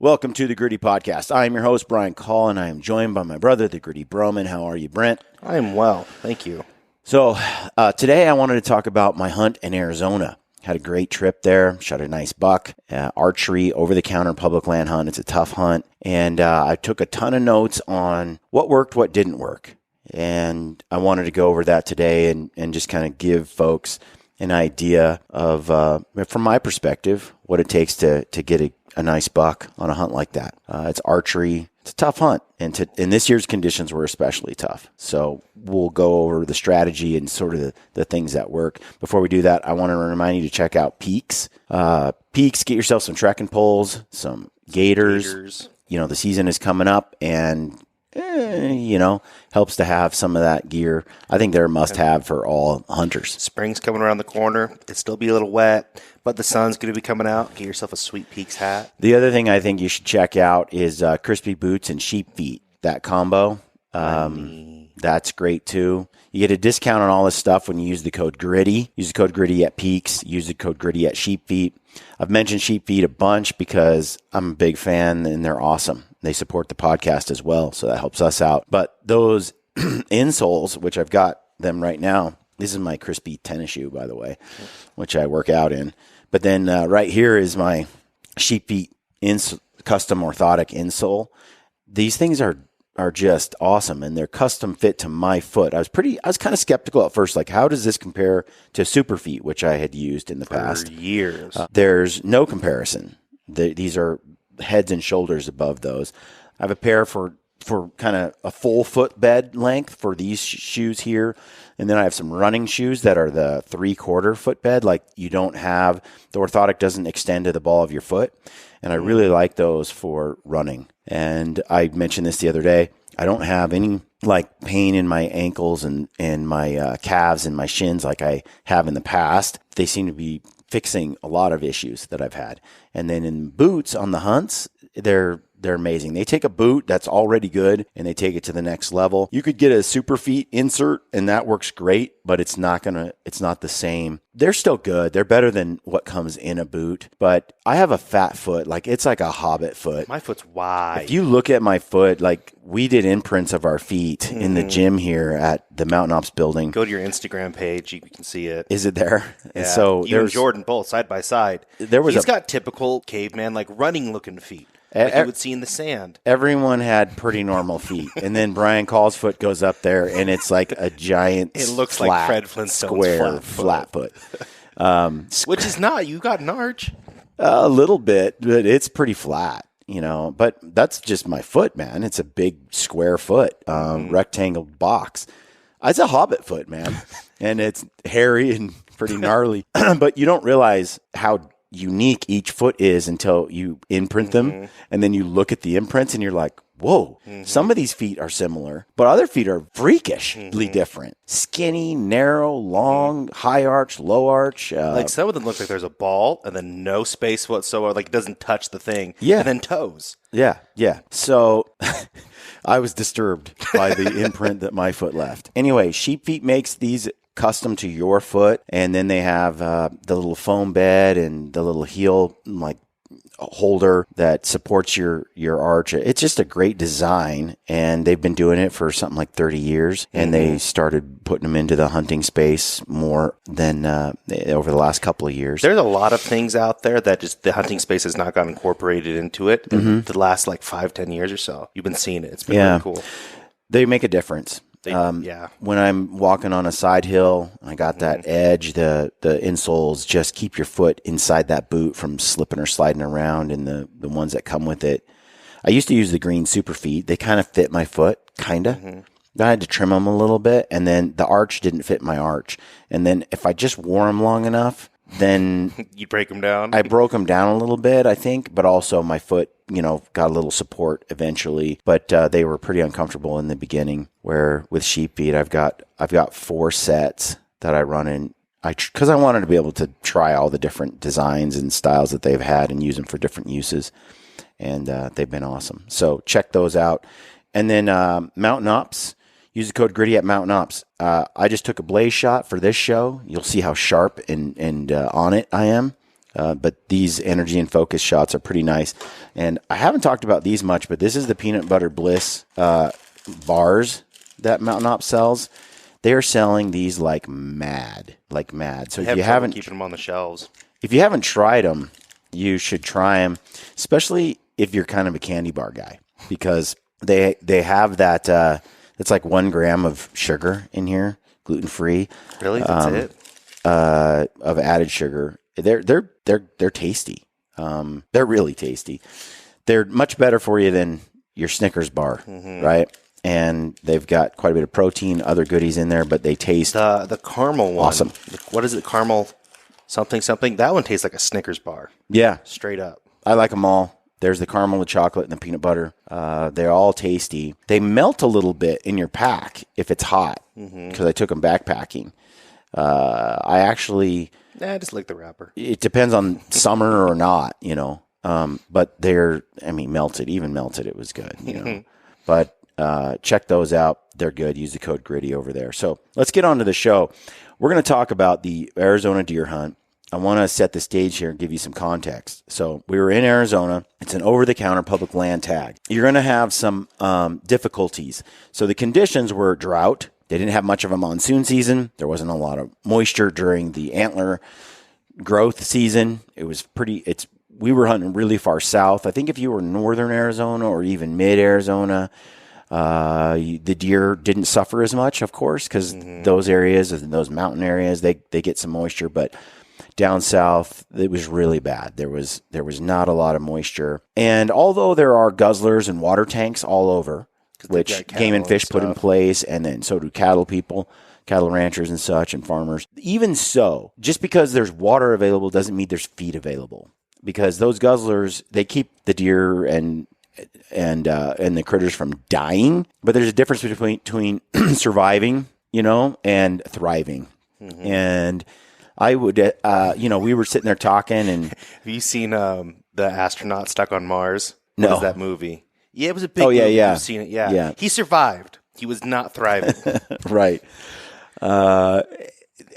Welcome to the Gritty Podcast. I am your host, Brian Call, and I am joined by my brother, the Gritty Broman. How are you, Brent? I am well. Thank you. So today I wanted to talk about my hunt in Arizona. Had a great trip there, shot a nice buck, archery, over-the-counter public land hunt. It's a tough hunt. And I took a ton of notes on what worked, what didn't work. And I wanted to go over that today and just kind of give folks an idea of, from my perspective, what it takes to get a nice buck on a hunt like that. It's archery. It's a tough hunt. And this year's conditions were especially tough. So we'll go over the strategy and sort of the things that work. Before we do that, I want to remind you to check out Peaks. Peaks, get yourself some trekking poles, some gators. You know, the season is coming up and helps to have some of that gear. I think they're a must-have for all hunters. Spring's coming around the corner. It'll still be a little wet, but the sun's going to be coming out. Get yourself a sweet Peaks hat. The other thing I think you should check out is crispy boots and sheep feet. That combo, that's great too. You get a discount on all this stuff when you use the code GRITTY. Use the code GRITTY at Peaks. Use the code GRITTY at Sheep Feet. I've mentioned Sheep Feet a bunch because I'm a big fan and they're awesome. They support the podcast as well, so that helps us out. But those insoles, which I've got them right now, this is my crispy tennis shoe, by the way, which I work out in. But then right here is my Sheep Feet custom orthotic insole. These things are just awesome, and they're custom fit to my foot. I was kind of skeptical at first, like, how does this compare to Super Feet, which I had used in the past? For years. There's no comparison. These are heads and shoulders above those. I have a pair for kind of a full foot bed length for these shoes here. And then I have some running shoes that are the 3/4 foot bed. Like the orthotic doesn't extend to the ball of your foot. And I really like those for running. And I mentioned this the other day. I don't have any like pain in my ankles and my calves and my shins like I have in the past. They seem to be fixing a lot of issues that I've had. And then in boots on the hunts, they're amazing. They take a boot that's already good and they take it to the next level. You could get a Super Feet insert and that works great, but it's not the same. They're still good. They're better than what comes in a boot, but I have a fat foot. Like it's like a hobbit foot. My foot's wide. If you look at my foot, like we did imprints of our feet in the gym here at the Mountain Ops building. Go to your Instagram page. You can see it. Is it there? Yeah. And so you and Jordan both side by side. He's got typical caveman, like running looking feet. Like you would see in the sand. Everyone had pretty normal feet. And then Brian Call's foot goes up there, and it's like a giant It looks flat, like Fred Flintstone's square, flat foot. Which is not. You got an arch. A little bit, but it's pretty flat, But that's just my foot, man. It's a big square foot, rectangle box. It's a hobbit foot, man. And it's hairy and pretty gnarly. But you don't realize how unique each foot is until you imprint them, and then you look at the imprints and you're like, whoa, some of these feet are similar, but other feet are freakishly different. Skinny, narrow, long, high arch, low arch. Like some of them look like there's a ball and then no space whatsoever, like it doesn't touch the thing. Yeah. And then toes. Yeah. So I was disturbed by the imprint that my foot left. Anyway, Sheep Feet makes these custom to your foot, and then they have the little foam bed and the little heel like holder that supports your arch. It's just a great design, and they've been doing it for something like 30 years, and they started putting them into the hunting space more than over the last couple of years. There's a lot of things out there that just the hunting space has not got incorporated into it in the last like 5-10 years or so. You've been seeing it. It's been really cool. They make a difference. When I'm walking on a side hill, I got that edge, the insoles just keep your foot inside that boot from slipping or sliding around, and the ones that come with it. I used to use the green Super Feet. They kind of fit my foot, kind of. I had to trim them a little bit, and then the arch didn't fit my arch. And then if I just wore them long enough, then you break them down. I broke them down a little bit, I think, but also my foot, got a little support eventually. But they were pretty uncomfortable in the beginning. Where with Sheep Feet, I've got 4 sets that I run in. Because I wanted to be able to try all the different designs and styles that they've had and use them for different uses, and they've been awesome. So check those out. And then Mountain Ops. Use the code GRITTY at Mountain Ops. I just took a blaze shot for this show. You'll see how sharp and on it I am. But these energy and focus shots are pretty nice. And I haven't talked about these much, but this is the Peanut Butter Bliss bars that Mountain Op sells. They're selling these like mad. So if you haven't keeping them on the shelves, if you haven't tried them, you should try them, especially if you're kind of a candy bar guy, because they have that. It's like 1 gram of sugar in here, gluten free. Really, that's it. Of added sugar. They're tasty. They're really tasty. They're much better for you than your Snickers bar, right? And they've got quite a bit of protein, other goodies in there, but they taste the caramel one. Awesome. What is it? Caramel something. That one tastes like a Snickers bar. Yeah, Straight up. I like them all. There's the caramel, the chocolate, and the peanut butter. They're all tasty. They melt a little bit in your pack if it's hot, because I took them backpacking. I actually... just lick the wrapper. It depends on summer or not, but they're, melted. Even melted, it was good, But check those out. They're good. Use the code GRITTY over there. So let's get on to the show. We're going to talk about the Arizona deer hunt. I want to set the stage here and give you some context. So we were in Arizona. It's an over-the-counter public land tag. You're going to have some difficulties. So the conditions were drought. They didn't have much of a monsoon season. There wasn't a lot of moisture during the antler growth season. It was we were hunting really far south. I think if you were northern Arizona or even mid-Arizona, the deer didn't suffer as much, of course, because those areas, those mountain areas, they get some moisture. But down south, it was really bad. There was not a lot of moisture. And although there are guzzlers and water tanks all over, which Game and Fish put in place, and then so do cattle ranchers and such, and farmers. Even so, just because there's water available doesn't mean there's feed available, because those guzzlers, they keep the deer and the critters from dying. But there's a difference between surviving, and thriving. And I would, we were sitting there talking, and have you seen the astronaut stuck on Mars? No. What is that movie? Yeah, it was a big movie. movie. Yeah. You've seen it, yeah. He survived. He was not thriving. Right.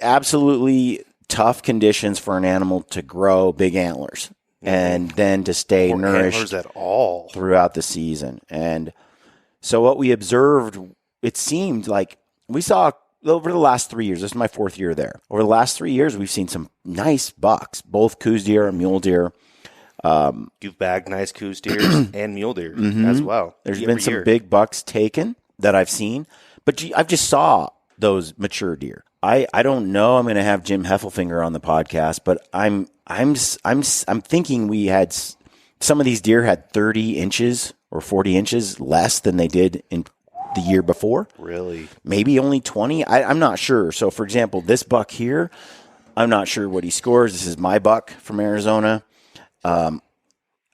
Absolutely tough conditions for an animal to grow big antlers and then to stay nourished antlers at all throughout the season. And so what we observed, it seemed like we saw over the last 3 years, this is my 4th year there. Over the last 3 years, we've seen some nice bucks, both coos deer and mule deer. You've bagged nice coos deer and mule deer as well. There's been some big bucks taken that I've seen, but I've just saw those mature deer. I don't know. I'm going to have Jim Heffelfinger on the podcast, but I'm thinking we had some of these deer had 30 inches or 40 inches less than they did in the year before. Really? Maybe only 20. I'm not sure. So, for example, this buck here, I'm not sure what he scores. This is my buck from Arizona. I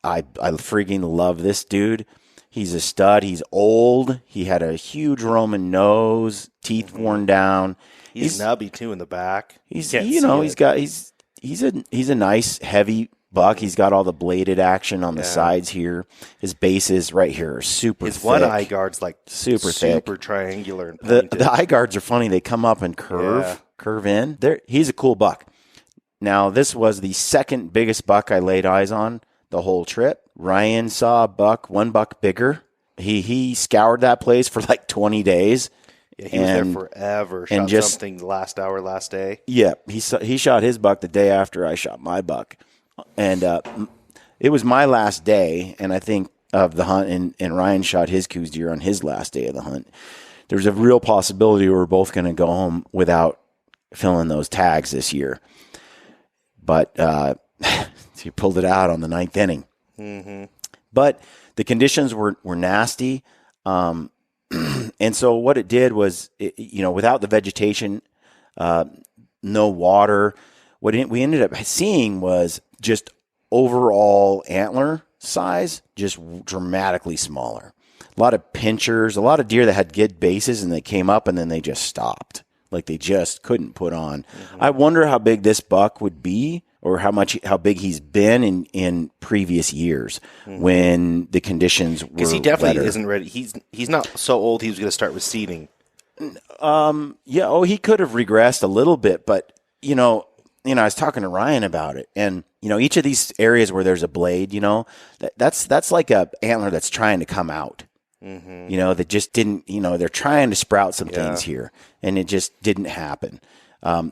freaking love this dude. He's a stud. He's old. He had a huge Roman nose, teeth worn down. He's nubby too in the back. He's a nice heavy buck. He's got all the bladed action on the sides here. His bases right here are super thick. His one eye guard's like super triangular. And the eye guards are funny. They come up and curve in. He's a cool buck. Now, this was the second biggest buck I laid eyes on the whole trip. Ryan saw one buck bigger. He scoured that place for like 20 days. Yeah, he was there forever. Shot something last day. Yeah, he shot his buck the day after I shot my buck. And it was my last day, and I think, of the hunt, and Ryan shot his coos deer on his last day of the hunt. There's a real possibility we're both going to go home without filling those tags this year. But he pulled it out on the 9th inning. Mm-hmm. But the conditions were nasty. And so what it did was, without the vegetation, no water, what we ended up seeing was just overall antler size just dramatically smaller. A lot of pinchers, a lot of deer that had good bases, and they came up and then they just stopped. Like they just couldn't put on. Mm-hmm. I wonder how big this buck would be, or how big he's been in previous years when the conditions were because he definitely better. Isn't ready. He's not so old. He was going to start receding. He could have regressed a little bit, but I was talking to Ryan about it, and each of these areas where there's a blade, that's like a antler that's trying to come out. That just didn't, they're trying to sprout some things here, and it just didn't happen.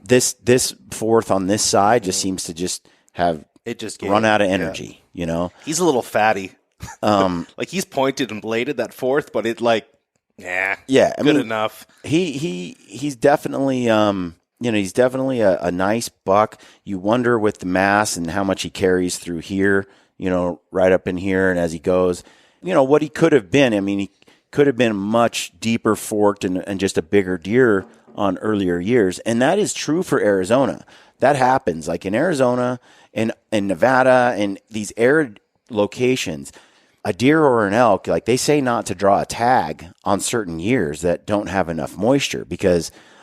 This fourth on this side just seems to just have run out of energy. He's a little fatty. Like he's pointed and bladed that fourth, but it good enough. He's definitely he's definitely a nice buck. You wonder with the mass and how much he carries through here, right up in here, and as he goes, what he could have been. I mean, he could have been much deeper forked and just a bigger deer on earlier years, and that is true for Arizona. That happens, like in Arizona and Nevada and these arid locations. A deer or an elk, like they say not to draw a tag on certain years that don't have enough moisture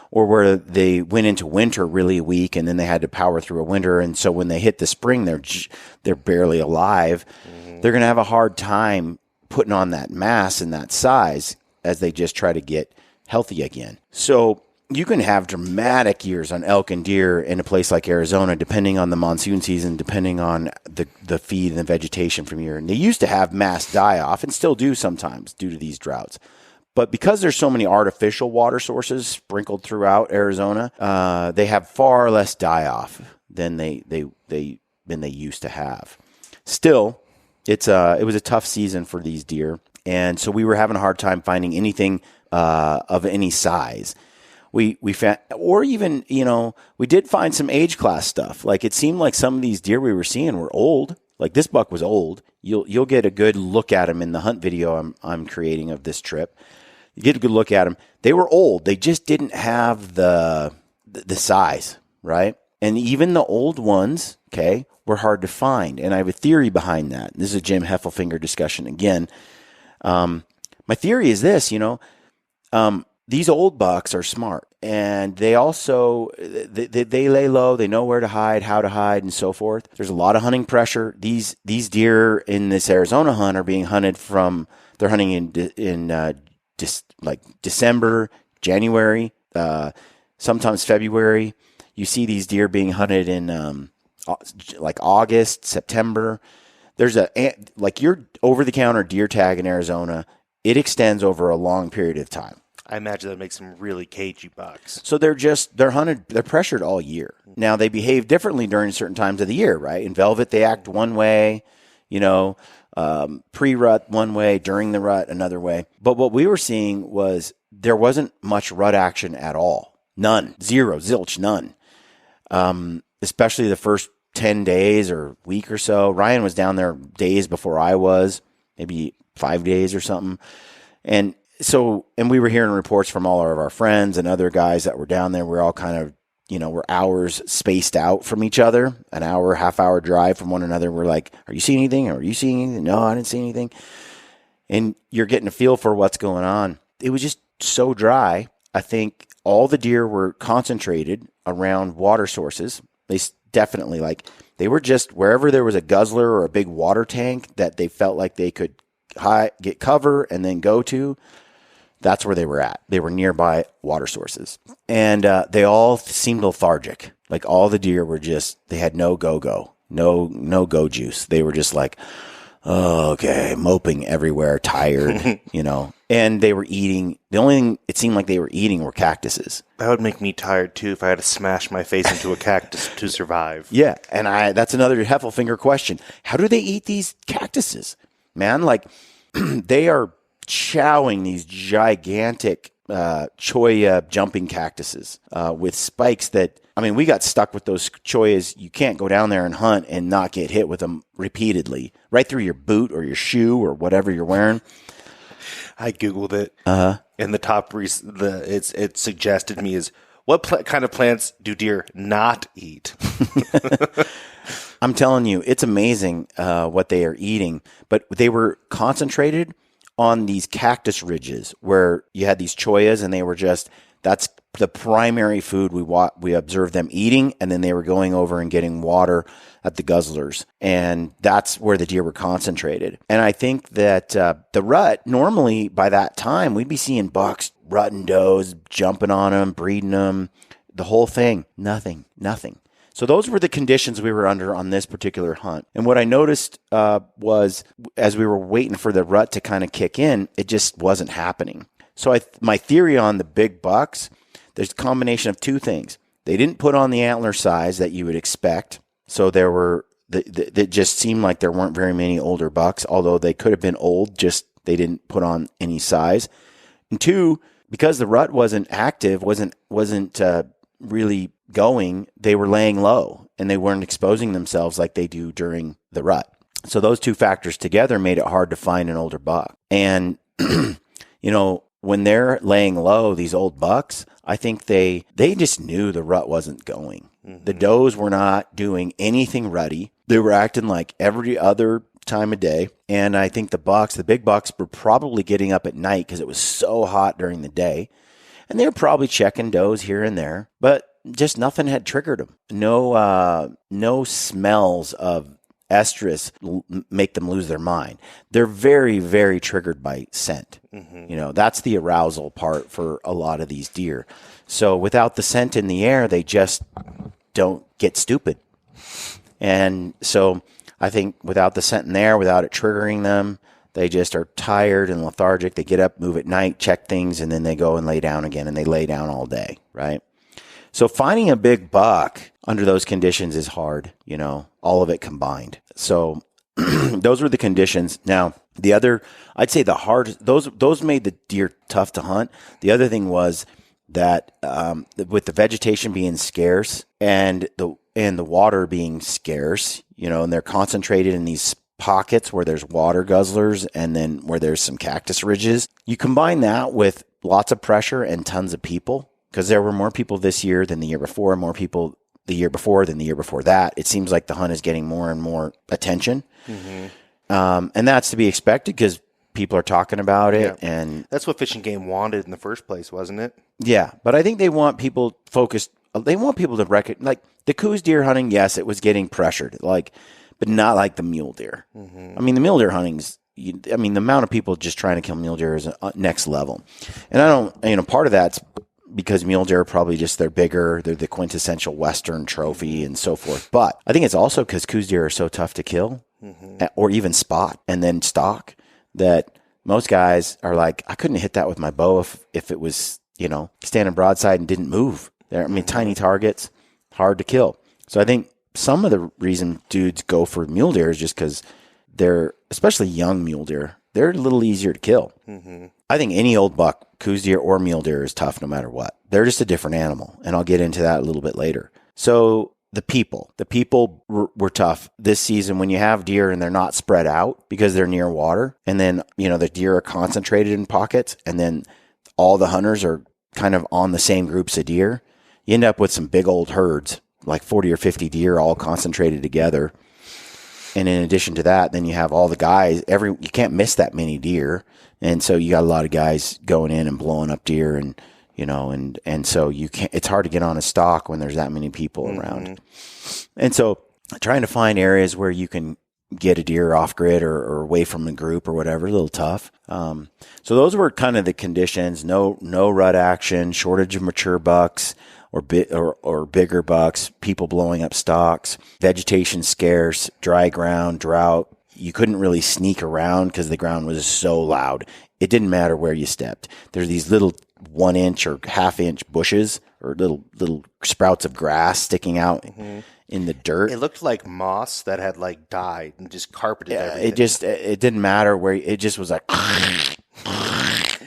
or where they went into winter really weak and then they had to power through a winter. And so when they hit the spring, they're barely alive. They're going to have a hard time putting on that mass and that size as they just try to get healthy again. So you can have dramatic years on elk and deer in a place like Arizona, depending on the monsoon season, depending on the feed and the vegetation from year. And they used to have mass die-off and still do sometimes due to these droughts. But because there's so many artificial water sources sprinkled throughout Arizona, they have far less die-off than they used to have. Still, it was a tough season for these deer. And so we were having a hard time finding anything of any size. We found, or even, we did find some age class stuff. Like it seemed like some of these deer we were seeing were old. Like this buck was old. You'll get a good look at him in the hunt video I'm creating of this trip. You get a good look at him. They were old. They just didn't have the size, right? And even the old ones, were hard to find. And I have a theory behind that. This is a Jim Heffelfinger discussion again. My theory is this, these old bucks are smart, and they also they lay low. They know where to hide, how to hide, and so forth. There's a lot of hunting pressure. These deer in this Arizona hunt are being hunted they're hunting in December, January, sometimes February. You see these deer being hunted in like August, September. There's your over-the-counter deer tag in Arizona. It extends over a long period of time. I imagine that makes some really cagey bucks. So they're pressured all year. Now they behave differently during certain times of the year, right? In velvet, they act one way, pre-rut one way, during the rut another way. But what we were seeing was there wasn't much rut action at all. None. Zero. Zilch. None. Especially the first 10 days or week or so. Ryan was down there days before I was, maybe 5 days or something. And we were hearing reports from all of our friends and other guys that were down there. We're all kind of, we're hours spaced out from each other, an hour, half-hour drive from one another. We're like, are you seeing anything? Are you seeing anything? No, I didn't see anything. And you're getting a feel for what's going on. It was just so dry. I think all the deer were concentrated around water sources. They definitely, they were just wherever there was a guzzler or a big water tank that they felt like they could get cover and then go to. That's where they were at. They were nearby water sources. And they all seemed lethargic. Like all the deer were they had no go-go, no go juice. They were just like, oh, okay, moping everywhere, tired, And they were eating. The only thing it seemed like they were eating were cactuses. That would make me tired, too, if I had to smash my face into a cactus to survive. Yeah, and that's another Heffelfinger question. How do they eat these cactuses? Man, they are chowing these gigantic cholla jumping cactuses with spikes that, we got stuck with those chollas. You can't go down there and hunt and not get hit with them repeatedly, right through your boot or your shoe or whatever you're wearing. I Googled it. And the top, it suggested me is, what kind of plants do deer not eat? I'm telling you, it's amazing what they are eating, but they were concentrated on these cactus ridges where you had these chollas, and they were that's the primary food we observed them eating, and then they were going over and getting water at the guzzlers, and that's where the deer were concentrated. And I think that the rut, normally by that time, we'd be seeing bucks, rutting does, jumping on them, breeding them, the whole thing. Nothing. So those were the conditions we were under on this particular hunt. And what I noticed was as we were waiting for the rut to kind of kick in, it just wasn't happening. So my theory on the big bucks, there's a combination of two things. They didn't put on the antler size that you would expect. So there were, it just seemed like there weren't very many older bucks, although they could have been old, just they didn't put on any size. And two, because the rut wasn't active, wasn't really going, they were laying low and they weren't exposing themselves like they do during the rut. So those two factors together made it hard to find an older buck. And, when they're laying low, these old bucks, I think they just knew the rut wasn't going. Mm-hmm. The does were not doing anything rutty. They were acting like every other time of day. And I think the big bucks were probably getting up at night because it was so hot during the day. And they were probably checking does here and there, but just nothing had triggered them. No smells of estrus make them lose their mind. They're very, very triggered by scent. Mm-hmm. That's the arousal part for a lot of these deer. So without the scent in the air, they just don't get stupid. And so I think without the scent in there, without it triggering them, they just are tired and lethargic. They get up, move at night, check things, and then they go and lay down again, and they lay down all day, right? So finding a big buck under those conditions is hard, all of it combined. So those were the conditions. Now, I'd say the hardest, those made the deer tough to hunt. The other thing was that with the vegetation being scarce and the water being scarce, and they're concentrated in these pockets where there's water guzzlers and then where there's some cactus ridges. You combine that with lots of pressure and tons of people, because there were more people this year than the year before, more people the year before than the year before that. It seems like the hunt is getting more and more attention. Mm-hmm. And that's to be expected because people are talking about it. Yeah. And that's what Fish and Game wanted in the first place, wasn't it? Yeah. But I think they want people focused. They want people to recognize, like the Coues deer hunting. Yes, it was getting pressured, but not like the mule deer. Mm-hmm. I mean, the mule deer hunting's, the amount of people just trying to kill mule deer is next level. And I don't, part of that's because mule deer are probably just, they're bigger, they're the quintessential Western trophy and so forth. But I think it's also because Coues deer are so tough to kill, mm-hmm. or even spot and then stalk, that most guys are like, I couldn't hit that with my bow if it was, standing broadside and didn't move. Tiny targets, hard to kill. So I think some of the reason dudes go for mule deer is just because they're, especially young mule deer, they're a little easier to kill. Mm-hmm. I think any old buck, Coues deer or mule deer, is tough no matter what. They're just a different animal, and I'll get into that a little bit later. So the people were tough this season when you have deer and they're not spread out because they're near water, and then the deer are concentrated in pockets, and then all the hunters are kind of on the same groups of deer. You end up with some big old herds, like 40 or 50 deer all concentrated together. And in addition to that, then you have all the guys, you can't miss that many deer. And so you got a lot of guys going in and blowing up deer, and so you can't, it's hard to get on a stalk when there's that many people mm-hmm. around. And so trying to find areas where you can get a deer off grid or away from a group or whatever, a little tough. So those were kind of the conditions: no rut action, shortage of mature bucks or bigger bucks, people blowing up stalks, vegetation scarce, dry ground, drought. You couldn't really sneak around because the ground was so loud. It didn't matter where you stepped. There's these little 1 inch or half-inch bushes or little sprouts of grass sticking out mm-hmm. in the dirt. It looked like moss that had died and just carpeted everything. It didn't matter where. It just was like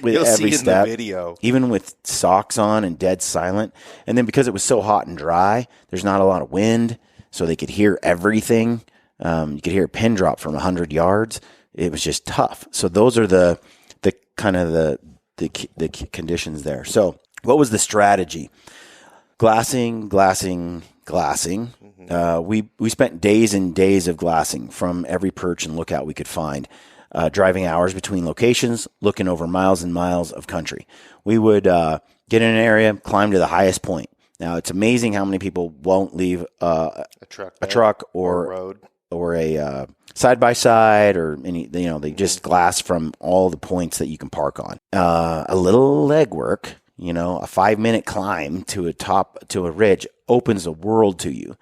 with You'll every see step, in the video, even with socks on and dead silent. And then because it was so hot and dry, there's not a lot of wind, so they could hear everything. You could hear a pin drop from 100 yards. It was just tough. So those are the kind of the conditions there. So what was the strategy? Glassing. Mm-hmm. We spent days and days of glassing from every perch and lookout we could find, driving hours between locations, looking over miles and miles of country. We would get in an area, climb to the highest point. Now, it's amazing how many people won't leave a truck or a road or a side-by-side or any, they just glass from all the points that you can park on. A little legwork, a 5-minute climb to a ridge opens a world to you.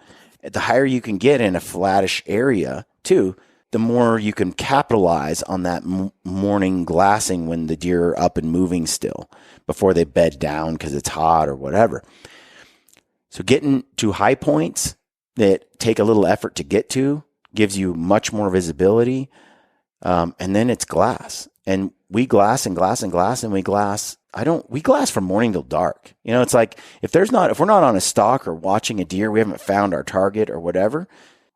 the higher you can get in a flattish area too, the more you can capitalize on that morning glassing when the deer are up and moving still before they bed down because it's hot or whatever. So getting to high points that take a little effort to get to gives you much more visibility. And then it's glass. And we glass and glass and glass and we glass. We glass from morning till dark. You know, it's like if we're not on a stalk or watching a deer, we haven't found our target or whatever,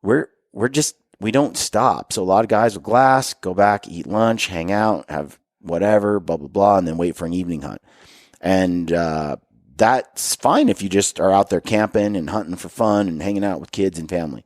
we don't stop. So a lot of guys will glass, go back, eat lunch, hang out, have whatever, blah, blah, blah, and then wait for an evening hunt. And that's fine if you just are out there camping and hunting for fun and hanging out with kids and family.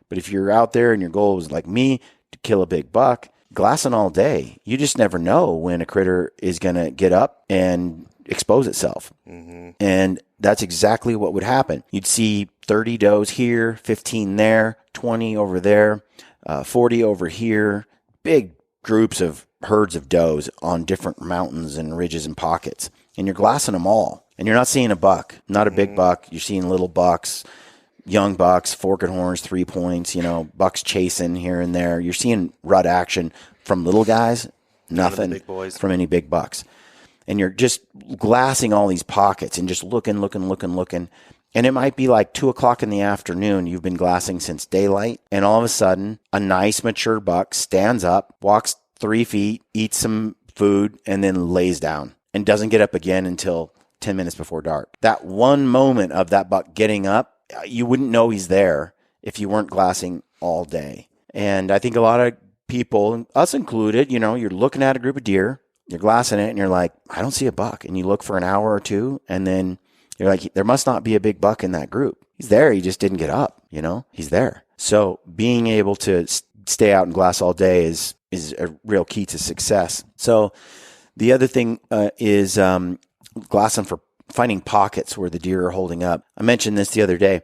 But if you're out there and your goal is like me, to kill a big buck, glassing all day, you just never know when a critter is going to get up and expose itself. Mm-hmm. And that's exactly what would happen. You'd see 30 does here, 15 there, 20 over there, 40 over here, big groups of herds of does on different mountains and ridges and pockets. And you're glassing them all. And you're not seeing a buck, not a big buck. You're seeing little bucks, young bucks, forked horns, 3 points, bucks chasing here and there. You're seeing rut action from little guys, nothing big boys. From any big bucks. And you're just glassing all these pockets and just looking. And it might be like 2:00 in the afternoon. You've been glassing since daylight. And all of a sudden, a nice mature buck stands up, walks 3 feet, eats some food, and then lays down and doesn't get up again until 10 minutes before dark. That one moment of that buck getting up, you wouldn't know he's there if you weren't glassing all day. And I think a lot of people, us included, you're looking at a group of deer, you're glassing it, and you're like, I don't see a buck. And you look for an hour or two, and then you're like, there must not be a big buck in that group. He's there. He just didn't get up. He's there. So being able to stay out and glass all day is a real key to success. So the other thing is glassing for finding pockets where the deer are holding up. I mentioned this the other day.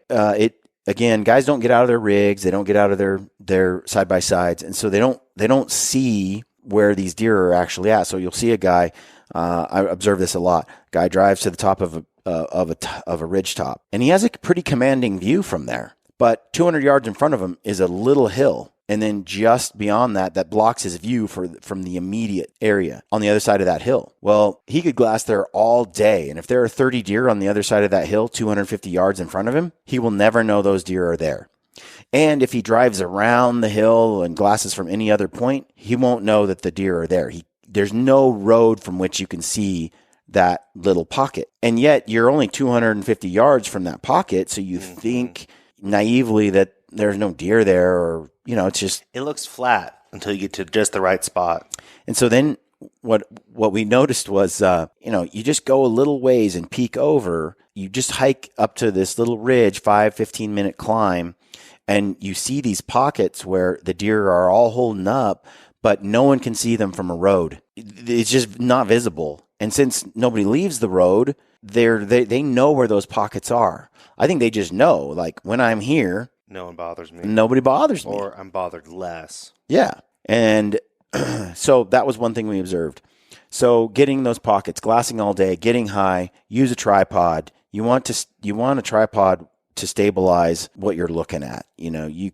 Again, guys don't get out of their rigs. They don't get out of their side-by-sides. And so they don't see where these deer are actually at. So you'll see a guy, I observe this a lot. Guy drives to the top of a ridge top, and he has a pretty commanding view from there. But 200 yards in front of him is a little hill. And then just beyond that blocks his view from the immediate area on the other side of that hill. Well, he could glass there all day. And if there are 30 deer on the other side of that hill, 250 yards in front of him, he will never know those deer are there. And if he drives around the hill and glasses from any other point, he won't know that the deer are there. There's no road from which you can see that little pocket. And yet you're only 250 yards from that pocket. So you think naively that there's no deer there, or, it's just, it looks flat until you get to just the right spot. And so then what we noticed was, you just go a little ways and peek over, you just hike up to this little ridge, 15 minute climb, and you see these pockets where the deer are all holding up, but no one can see them from a road. It's just not visible. And since nobody leaves the road, they know where those pockets are. I think they just know, like, when I'm here, no one bothers me. Nobody bothers me. Or I'm bothered less. Yeah. And so that was one thing we observed. So getting those pockets, glassing all day, getting high, use a tripod. You want a tripod to stabilize what you're looking at. You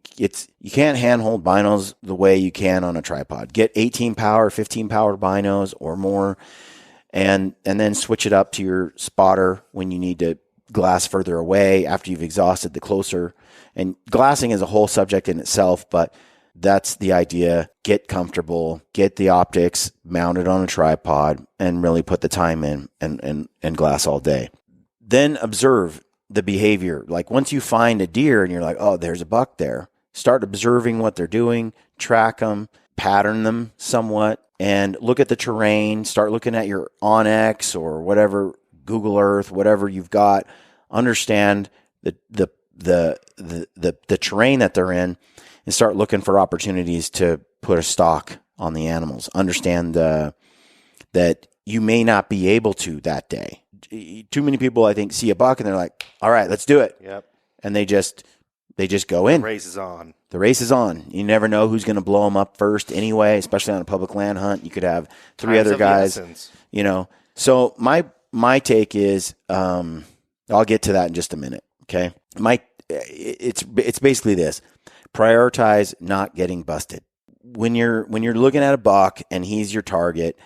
can't handhold binos the way you can on a tripod. Get 18 power, 15 power binos or more, and then switch it up to your spotter when you need to glass further away after you've exhausted the closer. And glassing is a whole subject in itself, but that's the idea. Get comfortable, get the optics mounted on a tripod, and really put the time in and glass all day. Then observe the behavior. Like once you find a deer and you're like, oh, there's a buck there, start observing what they're doing, track them, pattern them somewhat, and look at the terrain. Start looking at your Onyx or whatever, Google Earth, whatever you've got. Understand the terrain that they're in, and start looking for opportunities to put a stalk on the animals. Understand that you may not be able to that day. Too many people, I think, see a buck and they're like, all right, let's do it. Yep. And they just go in. The race is on. The race is on. You never know who's going to blow them up first anyway, especially on a public land hunt. You could have three other guys, So my take is, I'll get to that in just a minute. Okay. it's basically this: prioritize not getting busted. When you're looking at a buck and he's your target,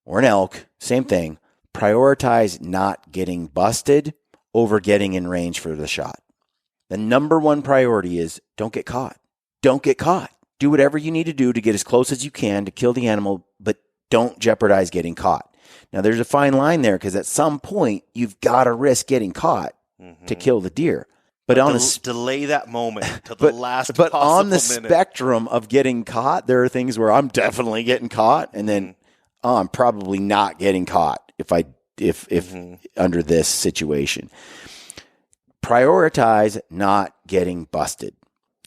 or an elk, same thing. Prioritize not getting busted over getting in range for the shot. The number one priority is don't get caught. Don't get caught. Do whatever you need to do to get as close as you can to kill the animal, but don't jeopardize getting caught. Now, there's a fine line there because at some point, you've got to risk getting caught to kill the deer. But delay that moment to the last but possible on the minute. spectrum of getting caught, there are things where I'm definitely getting caught, and then I'm probably not getting caught if under this situation. Prioritize not getting busted.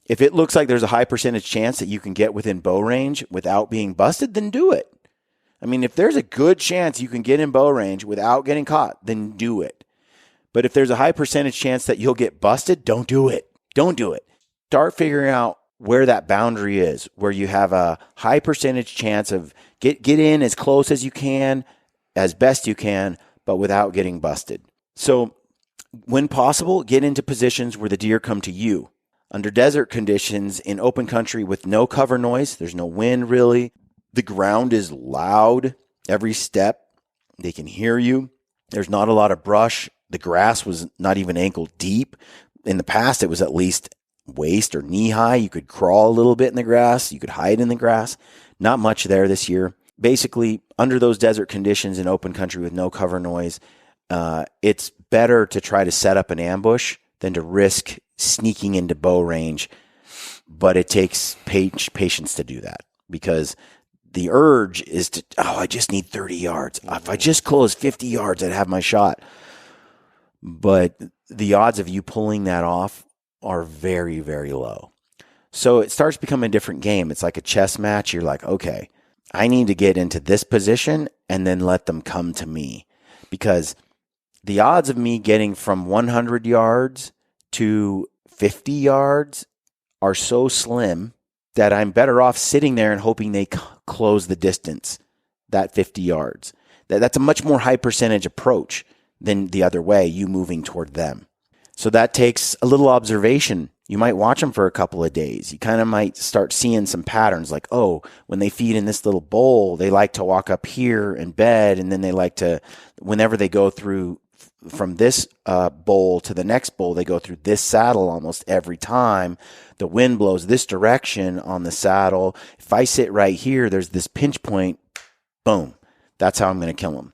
If it looks like there's a high percentage chance that you can get within bow range without being busted, then do it. I mean, if there's a good chance you can get in bow range without getting caught, then do it. But if there's a high percentage chance that you'll get busted, don't do it. Don't do it. Start figuring out where that boundary is, where you have a high percentage chance of get in as close as you can, as best you can, but without getting busted. So when possible, get into positions where the deer come to you. Under desert conditions in open country with no cover noise, there's no wind really. The ground is loud every step. They can hear you. There's not a lot of brush. The grass was not even ankle deep. In the past, it was at least waist or knee high. You could crawl a little bit in the grass. You could hide in the grass. Not much there this year. Basically, under those desert conditions in open country with no cover noise, it's better to try to set up an ambush than to risk sneaking into bow range. But it takes patience to do that because the urge is to, I just need 30 yards. If I just close 50 yards, I'd have my shot. But the odds of you pulling that off are very, very low. So it starts becoming a different game. It's like a chess match. You're like, okay, I need to get into this position and then let them come to me. Because the odds of me getting from 100 yards to 50 yards are so slim that I'm better off sitting there and hoping they close the distance, that 50 yards. That's a much more high percentage approach than the other way, you moving toward them. So that takes a little observation. You might watch them for a couple of days. You kind of might start seeing some patterns like, when they feed in this little bowl, they like to walk up here and bed, and then they like to, whenever they go through from this bowl to the next bowl, they go through this saddle almost every time. The wind blows this direction on the saddle. If I sit right here, there's this pinch point. Boom. That's how I'm going to kill them.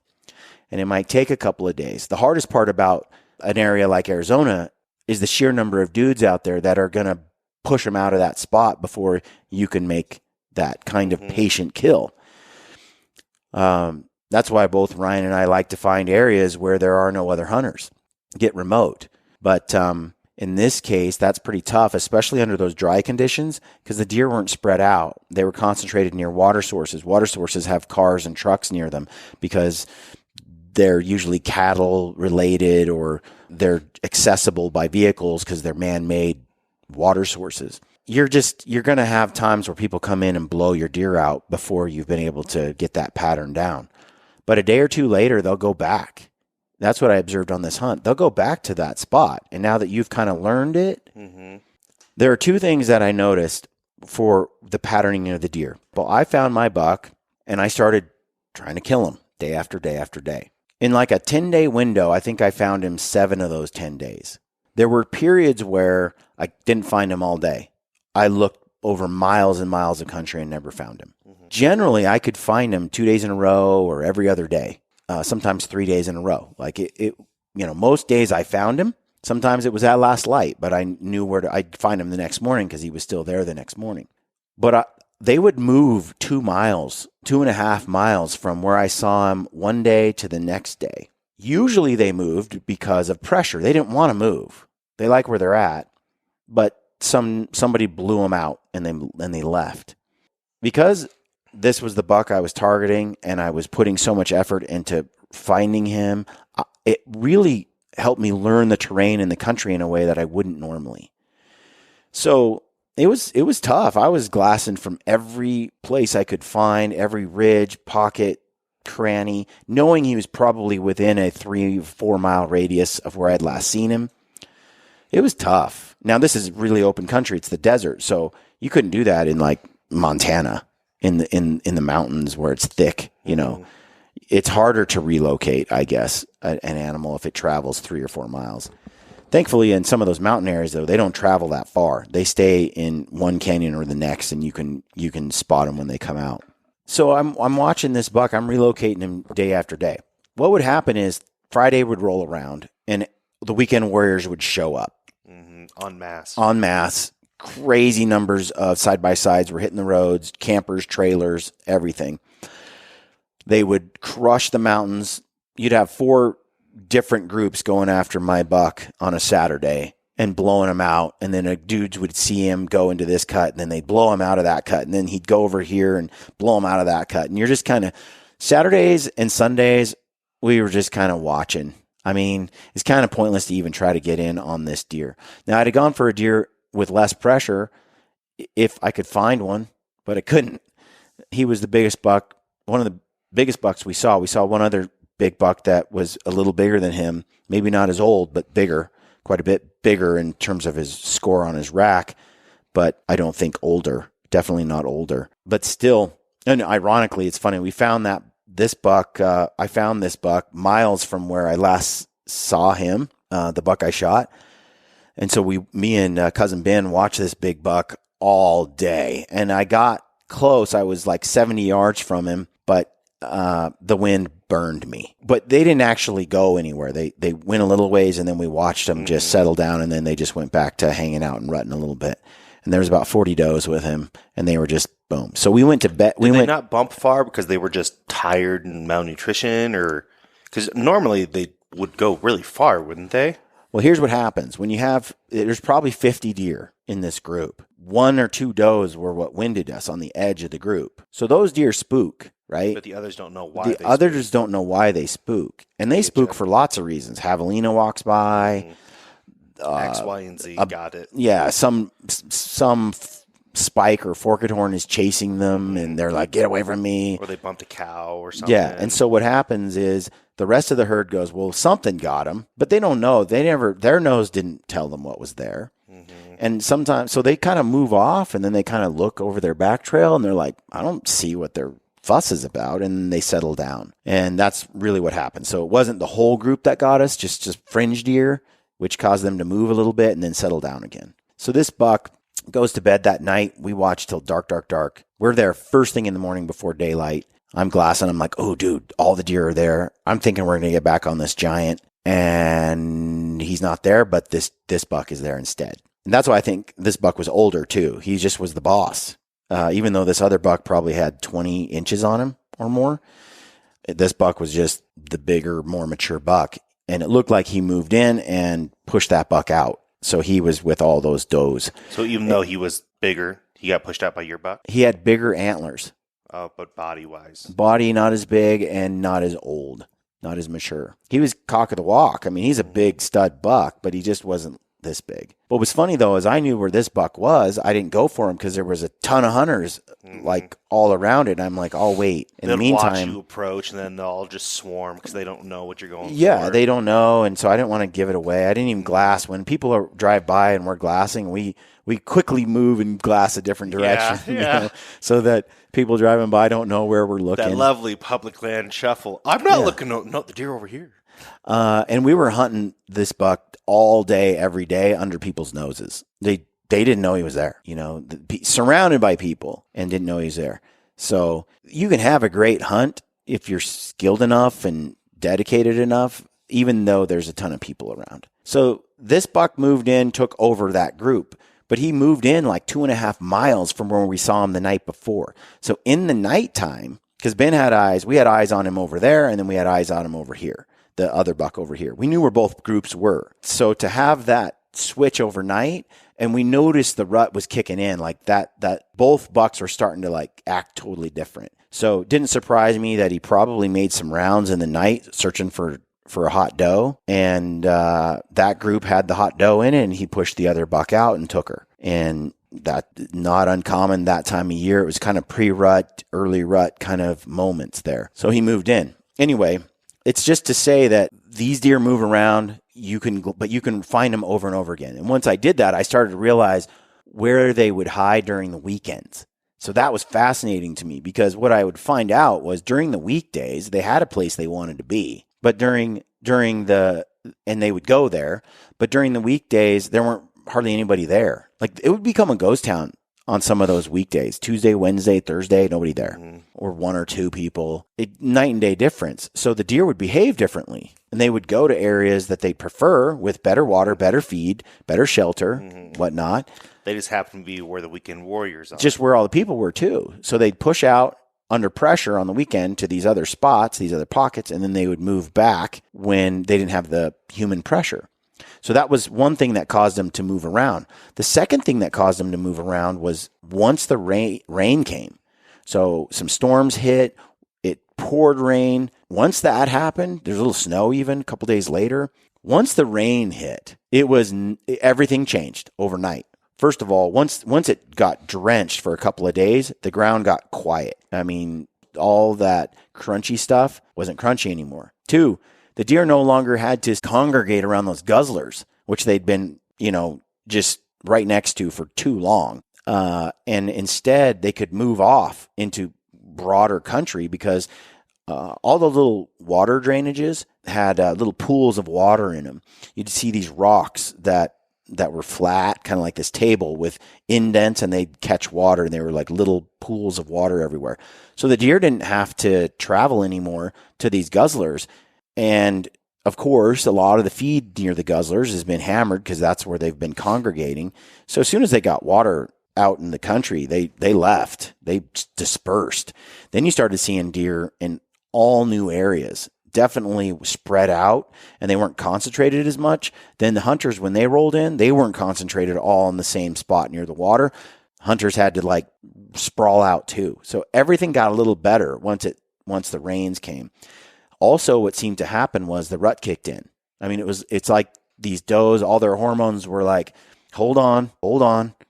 And it might take a couple of days. The hardest part about an area like Arizona is the sheer number of dudes out there that are going to push them out of that spot before you can make that kind of patient kill. That's why both Ryan and I like to find areas where there are no other hunters, get remote. But in this case, that's pretty tough, especially under those dry conditions, because the deer weren't spread out. They were concentrated near water sources. Water sources have cars and trucks near them because they're usually cattle related or they're accessible by vehicles because they're man-made water sources. You're going to have times where people come in and blow your deer out before you've been able to get that pattern down. But a day or two later, they'll go back. That's what I observed on this hunt. They'll go back to that spot. And now that you've kind of learned it, there are two things that I noticed for the patterning of the deer. Well, I found my buck and I started trying to kill him day after day after day. In like a 10-day window, I think I found him 7 of those 10 days. There were periods where I didn't find him all day. I looked over miles and miles of country and never found him. Generally, I could find him 2 days in a row or every other day, sometimes 3 days in a row. Like most days I found him. Sometimes it was at last light, but I knew I'd find him the next morning because he was still there the next morning. But they would move 2 miles, 2.5 miles from where I saw him one day to the next day. Usually they moved because of pressure. They didn't want to move. They like where they're at, but somebody blew them out and they left. Because this was the buck I was targeting and I was putting so much effort into finding him, it really helped me learn the terrain and the country in a way that I wouldn't normally. So it was tough. I was glassing from every place I could find, every ridge, pocket, cranny, knowing he was probably within a 3-4 mile radius of where I'd last seen him. It was tough. Now, this is really open country. It's the desert. So you couldn't do that in like Montana in the mountains where it's thick, you know. It's harder to relocate, I guess, an animal if it travels 3 or 4 miles. Thankfully, in some of those mountain areas, though, they don't travel that far. They stay in one canyon or the next, and you can spot them when they come out. So I'm watching this buck. I'm relocating him day after day. What would happen is Friday would roll around, and the weekend warriors would show up. En masse. En masse. Crazy numbers of side-by-sides were hitting the roads, campers, trailers, everything. They would crush the mountains. You'd have 4 different groups going after my buck on a Saturday and blowing him out. And then dudes would see him go into this cut, and then they'd blow him out of that cut. And then he'd go over here and blow him out of that cut. And you're just kind of, Saturdays and Sundays, we were just kind of watching. I mean, it's kind of pointless to even try to get in on this deer. Now, I'd have gone for a deer with less pressure if I could find one, but I couldn't. He was the biggest buck, one of the biggest bucks we saw. We saw one other big buck that was a little bigger than him, maybe not as old, but bigger, quite a bit bigger in terms of his score on his rack, but I don't think older, definitely not older. But still, and ironically, it's funny, we found this buck, I found this buck miles from where I last saw him, the buck I shot. And so me and cousin Ben watched this big buck all day, and I got close. I was like 70 yards from him, but the wind burned me. But they didn't actually go anywhere. They went a little ways, and then we watched them just settle down, and then they just went back to hanging out and rutting a little bit. And there was about 40 does with him, and they were just boom. So we went to bed. Did they not bump far because they were just tired and malnutrition, or because normally they would go really far, wouldn't they? Well, here's what happens. When there's probably 50 deer in this group. 1 or 2 does were what winded us on the edge of the group. So those deer spook, right? But the others don't know why. The others don't know why they spook. And they spook for lots of reasons. Javelina walks by. X, Y, and Z, got it. Yeah, some spike or forked horn is chasing them, and they're like, get away from me. Or they bumped a cow or something. Yeah, and so what happens is the rest of the herd goes, well, something got them, but they don't know. Their nose didn't tell them what was there. And sometimes, so they kind of move off, and then they kind of look over their back trail, and they're like, I don't see what their fuss is about, and they settle down. And that's really what happened. So it wasn't the whole group that got us, just fringe deer, which caused them to move a little bit and then settle down again. So this buck goes to bed that night. We watch till dark, dark, dark. We're there first thing in the morning before daylight. I'm glassing. I'm like, oh, dude, all the deer are there. I'm thinking we're going to get back on this giant. And he's not there, but this buck is there instead. And that's why I think this buck was older, too. He just was the boss. Even though this other buck probably had 20 inches on him or more, this buck was just the bigger, more mature buck. And it looked like he moved in and pushed that buck out. So he was with all those does. So even though he was bigger, he got pushed out by your buck? He had bigger antlers. But body-wise? Body not as big and not as old, not as mature. He was cock of the walk. I mean, he's a big stud buck, but he just wasn't this big. What was funny, though, is I knew where this buck was. I didn't go for him because there was a ton of hunters like all around it. I'm like, I'll wait. In the meantime, watch you approach, and then they'll all just swarm because they don't know what you're going for. Yeah, they don't know, and so I didn't want to give it away. I didn't even glass. When people drive by and we're glassing, we quickly move and glass a different direction, yeah. You know, so that people driving by don't know where we're looking. That lovely public land shuffle. I'm not looking. No, the deer over here. And we were hunting this buck all day, every day, under people's noses. They didn't know he was there, you know, surrounded by people, and didn't know he was there. So you can have a great hunt if you're skilled enough and dedicated enough, even though there's a ton of people around. So this buck moved in, took over that group, but he moved in like 2.5 miles from where we saw him the night before. So in the nighttime, because Ben had eyes, we had eyes on him over there, and then we had eyes on him over here. The other buck over here. We knew where both groups were. So to have that switch overnight, and we noticed the rut was kicking in, like that both bucks were starting to like act totally different. So it didn't surprise me that he probably made some rounds in the night searching for a hot doe, and that group had the hot doe in it, and he pushed the other buck out and took her. And that not uncommon that time of year. It was kind of pre-rut, early rut kind of moments there. So he moved in. Anyway, it's just to say that these deer move around. you can find them over and over again. And once I did that, I started to realize where they would hide during the weekends. So that was fascinating to me, because what I would find out was during the weekdays, they had a place they wanted to be, but and they would go there, but during the weekdays, there weren't hardly anybody there. Like, it would become a ghost town on some of those weekdays, Tuesday, Wednesday, Thursday, nobody there, or one or two people. Night and day difference. So the deer would behave differently, and they would go to areas that they prefer with better water, better feed, better shelter, whatnot. They just happen to be where the weekend warriors are. Just where all the people were too. So they'd push out under pressure on the weekend to these other spots, these other pockets, and then they would move back when they didn't have the human pressure. So that was one thing that caused them to move around. The second thing that caused them to move around was once the rain came. So some storms hit, it poured rain. Once that happened, there's a little snow even a couple days later. Once the rain hit, everything changed overnight. First of all, once it got drenched for a couple of days, the ground got quiet. I mean, all that crunchy stuff wasn't crunchy anymore. 2, the deer no longer had to congregate around those guzzlers, which they'd been, just right next to for too long. And instead, they could move off into broader country, because all the little water drainages had little pools of water in them. You'd see these rocks that were flat, kind of like this table with indents, and they'd catch water, and they were like little pools of water everywhere. So the deer didn't have to travel anymore to these guzzlers. And of course, a lot of the feed near the guzzlers has been hammered, because that's where they've been congregating. So as soon as they got water out in the country, they left, they dispersed. Then you started seeing deer in all new areas, definitely spread out, and they weren't concentrated as much. Then the hunters, when they rolled in, they weren't concentrated all in the same spot near the water. Hunters had to sprawl out too. So everything got a little better once the rains came. Also, what seemed to happen was the rut kicked in. I mean, it's like these does, all their hormones were like, hold on.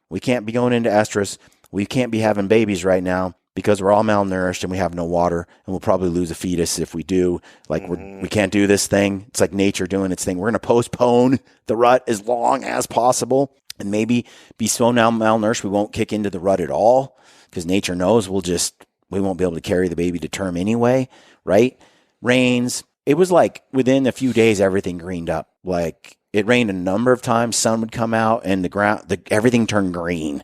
We can't be going into estrus. We can't be having babies right now, because we're all malnourished and we have no water, and we'll probably lose a fetus if we do. We can't do this thing. It's like nature doing its thing. We're going to postpone the rut as long as possible, and maybe be so now malnourished we won't kick into the rut at all, because nature knows we won't be able to carry the baby to term anyway, right? Rains. It was like within a few days, everything greened up. Like, it rained a number of times, sun would come out, and everything turned green.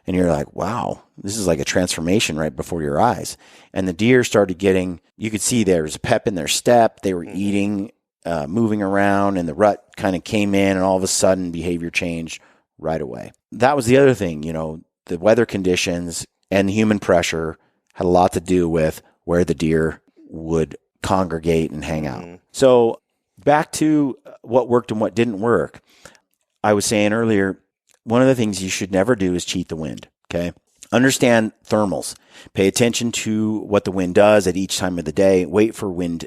And you're like, wow, this is like a transformation right before your eyes. And the deer started getting, you could see there was a pep in their step. They were eating, moving around, and the rut kind of came in, and all of a sudden behavior changed right away. That was the other thing, the weather conditions and the human pressure had a lot to do with where the deer would congregate and hang out. So back to what worked and what didn't work. I was saying earlier, one of the things you should never do is cheat the wind, okay? Understand thermals. Pay attention to what the wind does at each time of the day. Wait for wind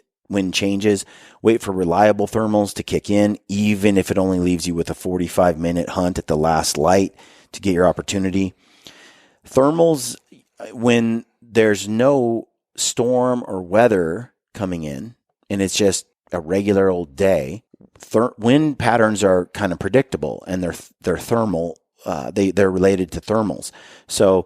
changes. Wait for reliable thermals to kick in, even if it only leaves you with a 45-minute hunt at the last light to get your opportunity. Thermals, when there's no storm or weather coming in, and it's just a regular old day, wind patterns are kind of predictable, and they're thermal. They're related to thermals. So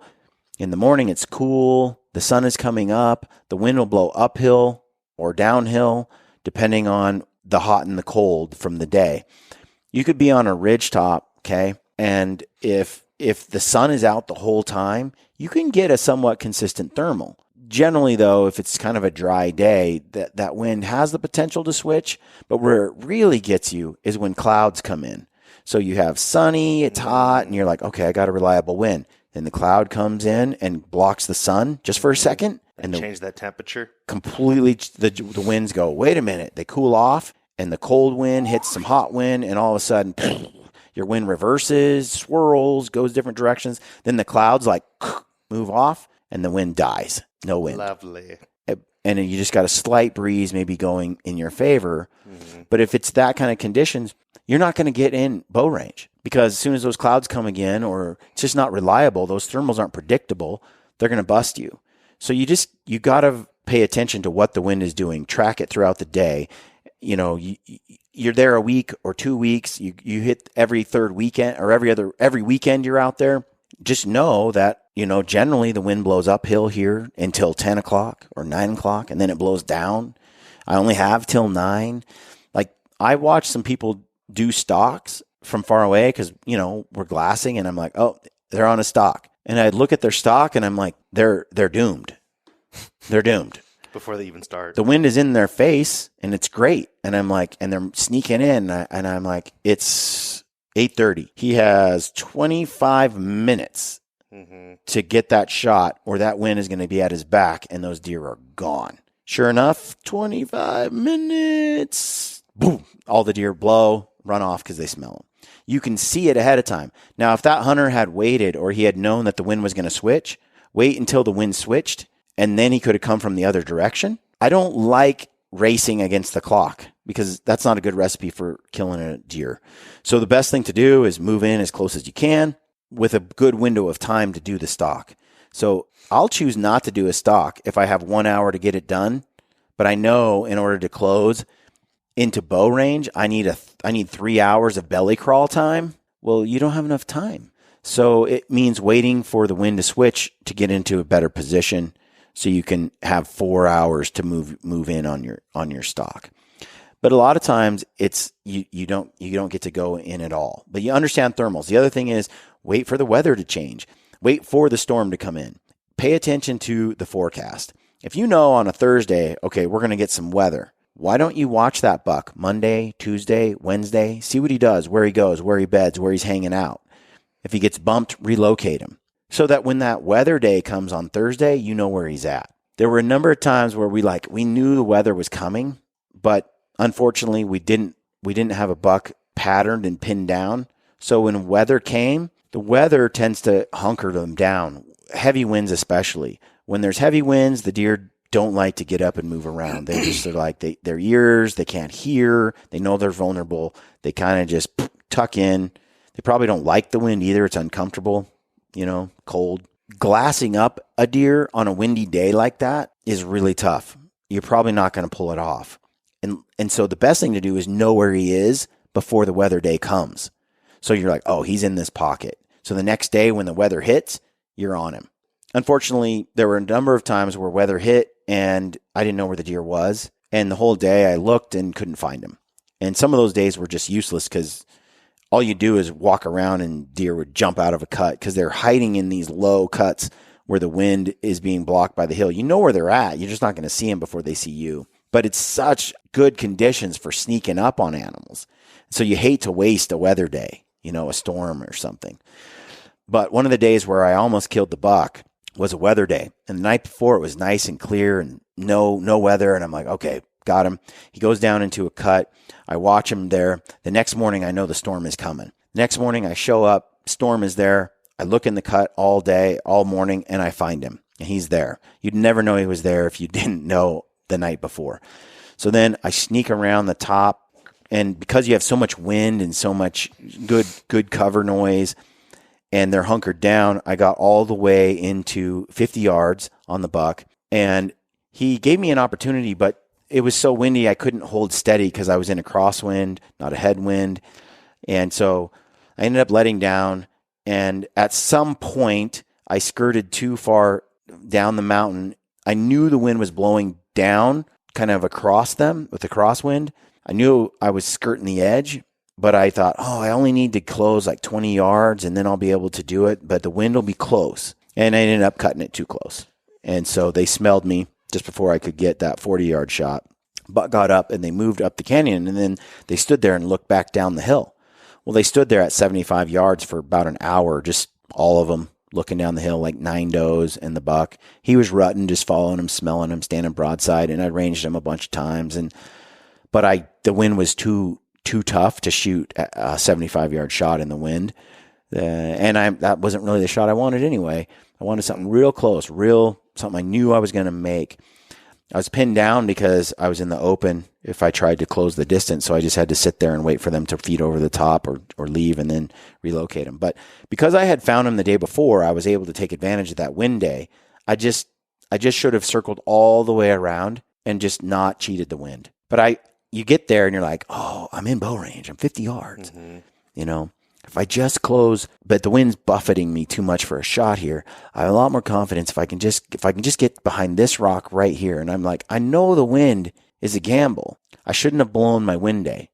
in the morning, it's cool. The sun is coming up. The wind will blow uphill or downhill, depending on the hot and the cold from the day. You could be on a ridge top, okay? And if the sun is out the whole time, you can get a somewhat consistent thermal. Generally, though, if it's kind of a dry day, that wind has the potential to switch. But where it really gets you is when clouds come in. So you have sunny, it's hot, and you're like, okay, I got a reliable wind. Then the cloud comes in and blocks the sun just for a second. And change that temperature? Completely, the winds go, wait a minute. They cool off, and the cold wind hits some hot wind, and all of a sudden, your wind reverses, swirls, goes different directions. Then the clouds move off, and the wind dies. No wind. Lovely. And then you just got a slight breeze maybe going in your favor. Mm-hmm. But if it's that kind of conditions, you're not going to get in bow range, because as soon as those clouds come again, or it's just not reliable, those thermals aren't predictable, they're going to bust you. So you got to pay attention to what the wind is doing, track it throughout the day, you're there a week or 2 weeks. You hit every third weekend or every weekend you're out there. Just know that, generally the wind blows uphill here until 10 o'clock or 9 o'clock, and then it blows down. I only have till 9. Like, I watch some people do stalks from far away because, we're glassing, and I'm like, oh, they're on a stalk. And I look at their stalk and I'm like, they're doomed. They're doomed. Before they even start. The wind is in their face and it's great. And I'm like, and they're sneaking in, and I'm like, it's 8:30. He has 25 minutes to get that shot, or that wind is going to be at his back and those deer are gone. Sure enough, 25 minutes. Boom. All the deer blow, run off because they smell them. You can see it ahead of time. Now, if that hunter had waited, or he had known that the wind was going to switch, wait until the wind switched, and then he could have come from the other direction. I don't like racing against the clock because that's not a good recipe for killing a deer. So the best thing to do is move in as close as you can with a good window of time to do the stalk. So I'll choose not to do a stalk if I have 1 hour to get it done, but I know in order to close into bow range, I need 3 hours of belly crawl time. Well, you don't have enough time. So it means waiting for the wind to switch to get into a better position so you can have 4 hours to move in on your stalk. But a lot of times it's you don't get to go in at all. But you understand thermals. The other thing is wait for the weather to change. Wait for the storm to come in. Pay attention to the forecast. If you know on a Thursday, okay, we're going to get some weather. Why don't you watch that buck Monday, Tuesday, Wednesday? See what he does, where he goes, where he beds, where he's hanging out. If he gets bumped, relocate him. So that when that weather day comes on Thursday, you know where he's at. There were a number of times where we knew the weather was coming, but unfortunately we didn't have a buck patterned and pinned down. So when weather came, the weather tends to hunker them down. Heavy winds especially. When there's heavy winds, the deer don't like to get up and move around. They just are like their ears, they can't hear, they know they're vulnerable. They kind of just tuck in. They probably don't like the wind either. It's uncomfortable, cold. Glassing up a deer on a windy day like that is really tough. You're probably not going to pull it off. And so the best thing to do is know where he is before the weather day comes. So you're like, oh, he's in this pocket. So the next day when the weather hits, you're on him. Unfortunately, there were a number of times where weather hit and I didn't know where the deer was. And the whole day I looked and couldn't find him. And some of those days were just useless because all you do is walk around and deer would jump out of a cut because they're hiding in these low cuts where the wind is being blocked by the hill. You know where they're at. You're just not going to see them before they see you. But it's such good conditions for sneaking up on animals. So you hate to waste a weather day, a storm or something. But one of the days where I almost killed the buck was a weather day. And the night before it was nice and clear and no weather. And I'm like, okay, got him. He goes down into a cut. I watch him there. The next morning, I know the storm is coming. Next morning, I show up. Storm is there. I look in the cut all day, all morning, and I find him. And he's there. You'd never know he was there if you didn't know the night before. So then I sneak around the top. And because you have so much wind and so much good cover noise, and they're hunkered down, I got all the way into 50 yards on the buck. And he gave me an opportunity, but it was so windy I couldn't hold steady because I was in a crosswind, not a headwind. And so I ended up letting down. And at some point, I skirted too far down the mountain. I knew the wind was blowing down, kind of across them with the crosswind. I knew I was skirting the edge, but I thought, I only need to close like 20 yards and then I'll be able to do it. But the wind will be close. And I ended up cutting it too close. And so they smelled me just before I could get that 40-yard shot. Buck got up and they moved up the canyon, and then they stood there and looked back down the hill. Well, they stood there at 75 yards for about an hour, just all of them looking down the hill like 9 does and the buck. He was rutting, just following him, smelling him, standing broadside, and I ranged him a bunch of times. But the wind was too tough to shoot a 75-yard shot in the wind. That wasn't really the shot I wanted anyway. I wanted something real close, something I knew I was going to make. I was pinned down because I was in the open if I tried to close the distance, so I just had to sit there and wait for them to feed over the top or leave and then relocate them. But because I had found him the day before, I was able to take advantage of that wind day. I just should have circled all the way around and just not cheated the wind. But you get there and you're like, oh, I'm in bow range. I'm 50 yards. You know, if I just close, but the wind's buffeting me too much for a shot here, I have a lot more confidence if I can just get behind this rock right here. And I'm like, I know the wind is a gamble. I shouldn't have blown my wind day.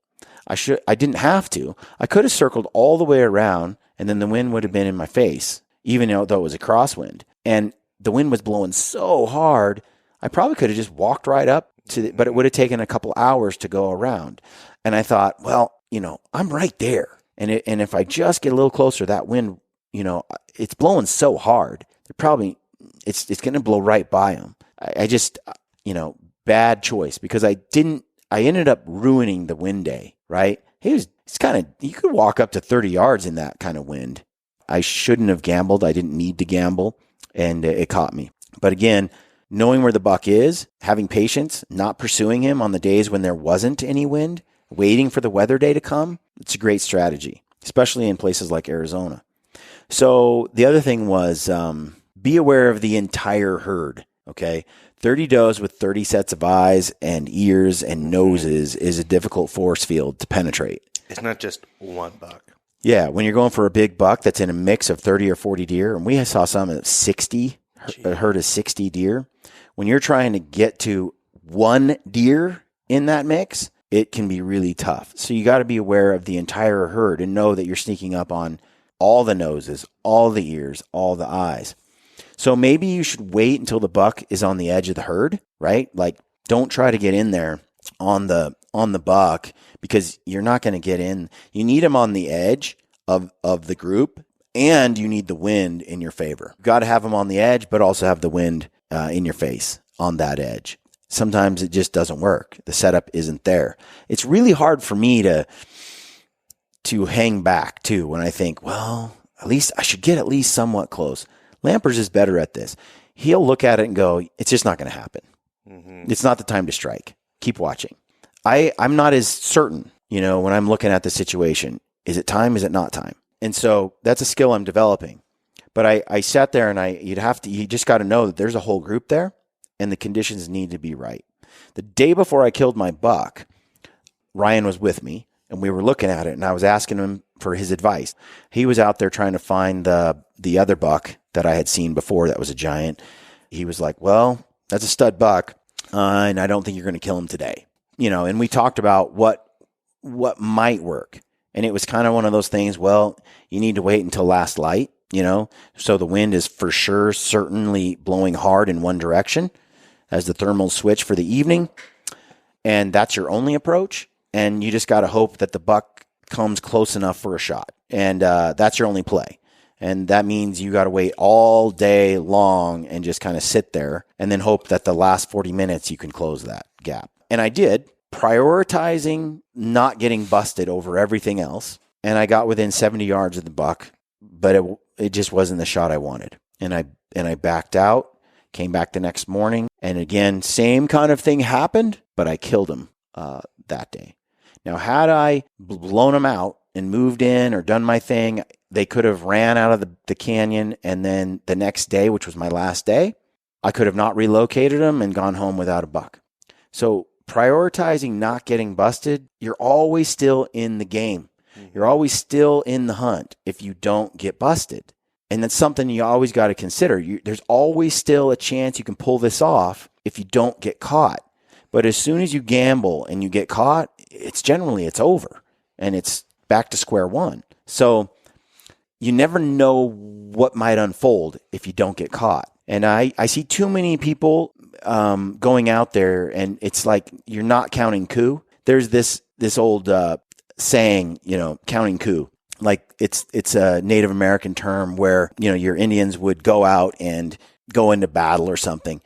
I didn't have to. I could have circled all the way around and then the wind would have been in my face, even though it was a crosswind. And the wind was blowing so hard, I probably could have just walked right up but it would have taken a couple hours to go around. And I thought, well, you know, I'm right there. And if I just get a little closer, that wind, you know, it's blowing so hard. It's going to blow right by them. I just, you know, bad choice because I ended up ruining the wind day, right? It's kind of, you could walk up to 30 yards in that kind of wind. I shouldn't have gambled. I didn't need to gamble, and it caught me. But again, knowing where the buck is, having patience, not pursuing him on the days when there wasn't any wind, waiting for the weather day to come, it's a great strategy, especially in places like Arizona. So the other thing was be aware of the entire herd, okay? 30 does with 30 sets of eyes and ears and noses is a difficult force field to penetrate. It's not just one buck. Yeah, when you're going for a big buck that's in a mix of 30 or 40 deer, and we saw some at 60, a herd of 60 deer. When you're trying to get to one deer in that mix, it can be really tough. So you got to be aware of the entire herd and know that you're sneaking up on all the noses, all the ears, all the eyes. So maybe you should wait until the buck is on the edge of the herd, right? Like, don't try to get in there on the buck because you're not going to get in. You need him on the edge of the group, and you need the wind in your favor. You got to have him on the edge, but also have the wind in your face on that edge. Sometimes it just doesn't work. The setup isn't there. It's really hard for me to hang back too when I think, well, at least I should get at least somewhat close. Lampers is better at this. He'll look at it and go, it's just not going to happen. It's not the time to strike. Keep watching. I'm not as certain, you know, when I'm looking at the situation. Is it time? Is it not time? And so that's a skill I'm developing. But I sat there and you just got to know that there's a whole group there and the conditions need to be right. The day before I killed my buck, Ryan was with me and we were looking at it and I was asking him for his advice. He was out there trying to find the other buck that I had seen before that was a giant. He was like, well, that's a stud buck, and I don't think you're going to kill him today. You know, and we talked about what might work. And it was kind of one of those things, well, you need to wait until last light, you know, so the wind is for sure certainly blowing hard in one direction as the thermals switch for the evening. And that's your only approach. And you just got to hope that the buck comes close enough for a shot. And that's your only play. And that means you got to wait all day long and just kind of sit there and then hope that the last 40 minutes you can close that gap. And I did, prioritizing not getting busted over everything else. And I got within 70 yards of the buck, but it just wasn't the shot I wanted. And I backed out, came back the next morning. And again, same kind of thing happened, but I killed him that day. Now, had I blown him out and moved in or done my thing, they could have ran out of the canyon. And then the next day, which was my last day, I could have not relocated them and gone home without a buck. So prioritizing not getting busted, you're always still in the game. You're always still in the hunt if you don't get busted. And that's something you always got to consider. There's always still a chance you can pull this off if you don't get caught. But as soon as you gamble and you get caught, it's over and it's back to square one. So you never know what might unfold if you don't get caught. And I see too many people going out there and it's like you're not counting coup. There's this old saying, you know, counting coup. Like it's a Native American term where, you know, your Indians would go out and go into battle or something,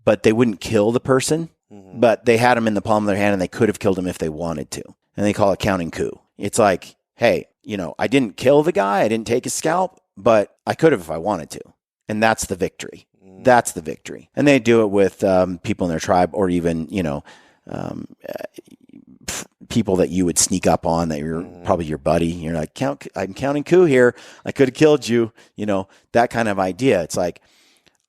but they wouldn't kill the person, but they had him in the palm of their hand and they could have killed him if they wanted to. And they call it counting coup. It's like, hey, you know, I didn't kill the guy, I didn't take his scalp, but I could have if I wanted to. And that's the victory. That's the victory. And they do it with people in their tribe or even, you know, people that you would sneak up on that you're probably your buddy. You're like, I'm counting coup here. I could have killed you. You know, that kind of idea. It's like,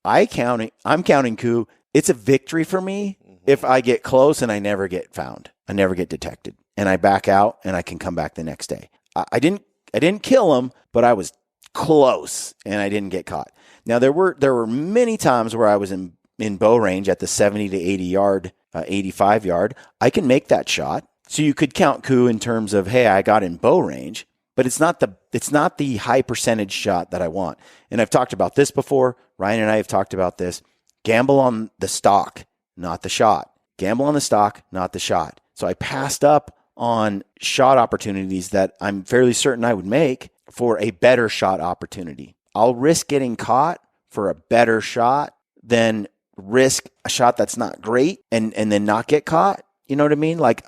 I'm counting coup. It's a victory for me, if I get close and I never get found, I never get detected, and I back out and I can come back the next day. I didn't kill him, but I was close and I didn't get caught. Now there were many times where I was in bow range at the 70 to 80 yard, 85 yard. I can make that shot. So you could count coup in terms of, hey, I got in bow range, but it's not the high percentage shot that I want. And I've talked about this before. Ryan and I have talked about this. Gamble on the stock, not the shot. Gamble on the stock, not the shot. So I passed up on shot opportunities that I'm fairly certain I would make for a better shot opportunity. I'll risk getting caught for a better shot than risk a shot that's not great and then not get caught. You know what I mean? Like,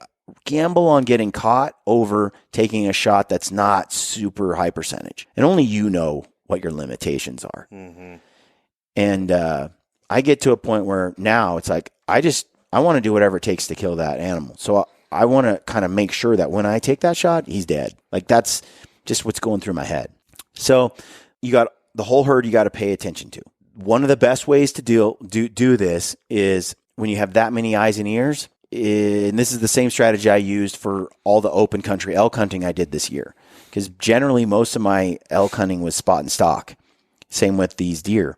gamble on getting caught over taking a shot that's not super high percentage. And only you know what your limitations are. Mm-hmm. And I get to a point where now it's like, I want to do whatever it takes to kill that animal. So I want to kind of make sure that when I take that shot, he's dead. Like, that's just what's going through my head. So you got the whole herd you got to pay attention to. One of the best ways to do this is when you have that many eyes and ears. And this is the same strategy I used for all the open country elk hunting I did this year. Because generally most of my elk hunting was spot and stock. Same with these deer.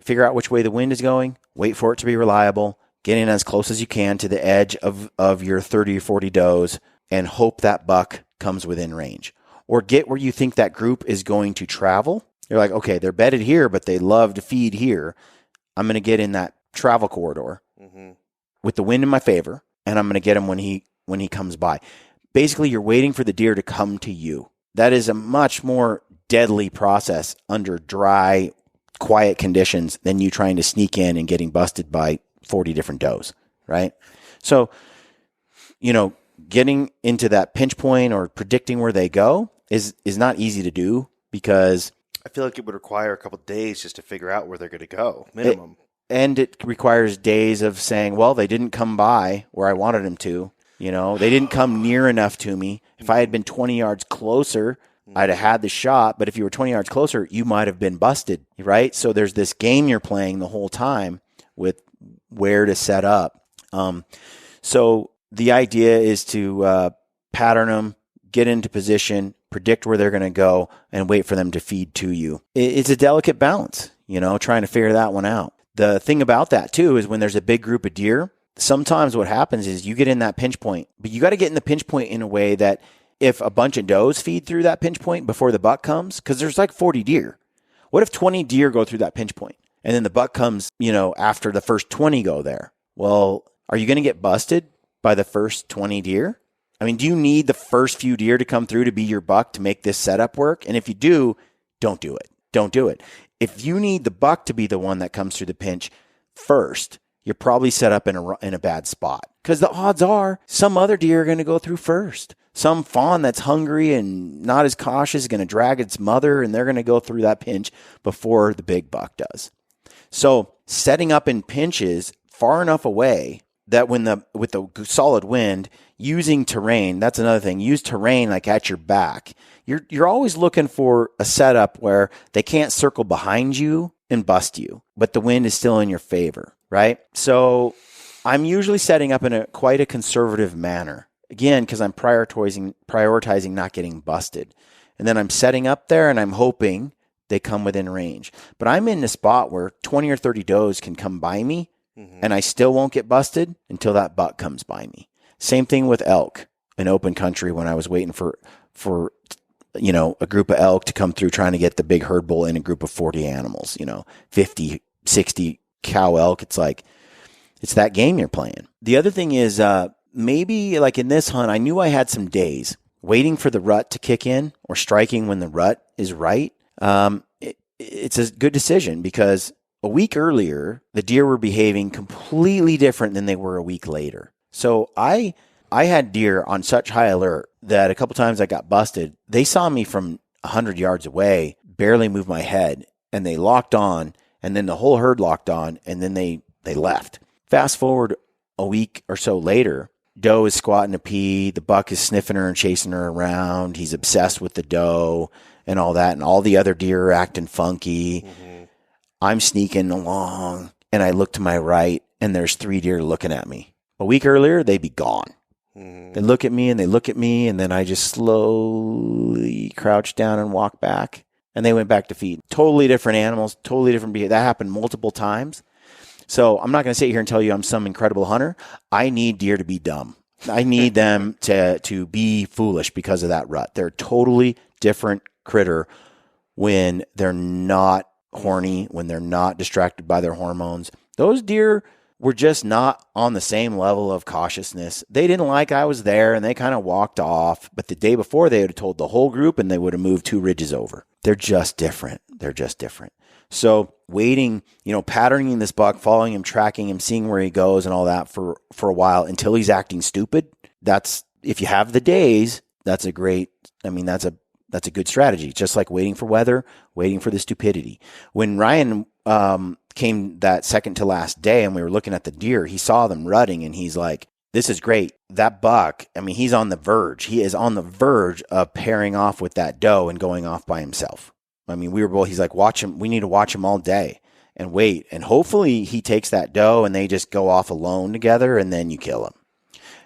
Figure out which way the wind is going. Wait for it to be reliable. Get in as close as you can to the edge of your 30 or 40 does and hope that buck comes within range. Or get where you think that group is going to travel. You're like, okay, they're bedded here, but they love to feed here. I'm going to get in that travel corridor with the wind in my favor, and I'm going to get him when he comes by. Basically, you're waiting for the deer to come to you. That is a much more deadly process under dry, quiet conditions than you trying to sneak in and getting busted by 40 different does, right? So, getting into that pinch point or predicting where they go is not easy to do because I feel like it would require a couple of days just to figure out where they're going to go, minimum. It requires days of saying, well, they didn't come by where I wanted them to. They didn't come near enough to me. If I had been 20 yards closer, I'd have had the shot. But if you were 20 yards closer, you might have been busted, right? So there's this game you're playing the whole time with where to set up. So the idea is to pattern them, get into position, predict where they're going to go, and wait for them to feed to you. It's a delicate balance, trying to figure that one out. The thing about that, too, is when there's a big group of deer, sometimes what happens is you get in that pinch point, but you got to get in the pinch point in a way that if a bunch of does feed through that pinch point before the buck comes, because there's like 40 deer. What if 20 deer go through that pinch point and then the buck comes, after the first 20 go there? Well, are you going to get busted by the first 20 deer? I mean, do you need the first few deer to come through to be your buck to make this setup work? And if you do, don't do it. Don't do it. If you need the buck to be the one that comes through the pinch first, you're probably set up in a bad spot because the odds are some other deer are going to go through first. Some fawn that's hungry and not as cautious is going to drag its mother, and they're going to go through that pinch before the big buck does. So setting up in pinches far enough away that with the solid wind, using terrain, that's another thing. Use terrain like at your back. You're always looking for a setup where they can't circle behind you and bust you, but the wind is still in your favor, right? So I'm usually setting up in quite a conservative manner. Again, because I'm prioritizing not getting busted. And then I'm setting up there and I'm hoping they come within range. But I'm in a spot where 20 or 30 does can come by me and I still won't get busted until that buck comes by me. Same thing with elk in open country when I was waiting for a group of elk to come through trying to get the big herd bull in a group of 40 animals, 50, 60 cow elk. It's like, it's that game you're playing. The other thing is, maybe like in this hunt, I knew I had some days waiting for the rut to kick in or striking when the rut is right. It's a good decision because a week earlier, the deer were behaving completely different than they were a week later. So I had deer on such high alert that a couple times I got busted. They saw me from 100 yards away, barely move my head, and they locked on, and then the whole herd locked on, and then they left. Fast forward a week or so later, doe is squatting a pee, the buck is sniffing her and chasing her around, he's obsessed with the doe and all that, and all the other deer are acting funky. I'm sneaking along, and I look to my right, and there's 3 deer looking at me. A week earlier, they'd be gone. They look at me and they look at me, and then I just slowly crouch down and walk back, and they went back to feed. Totally different animals, totally different behavior. That happened multiple times. So I'm not going to sit here and tell you I'm some incredible hunter. I need deer to be dumb. I need them to be foolish because of that rut. They're a totally different critter when they're not horny, when they're not distracted by their hormones. Those deer were just not on the same level of cautiousness. They didn't like I was there, and they kind of walked off. But the day before, they would have told the whole group, and they would have moved 2 ridges over. They're just different. They're just different. So waiting, patterning this buck, following him, tracking him, seeing where he goes and all that for a while until he's acting stupid. That's, if you have the days, that's a good strategy. Just like waiting for weather, waiting for the stupidity. When Ryan came that second to last day and we were looking at the deer, he saw them rutting and he's like, this is great. That buck, he's on the verge. He is on the verge of pairing off with that doe and going off by himself. We were both, he's like, watch him. We need to watch him all day and wait. And hopefully he takes that doe and they just go off alone together and then you kill him.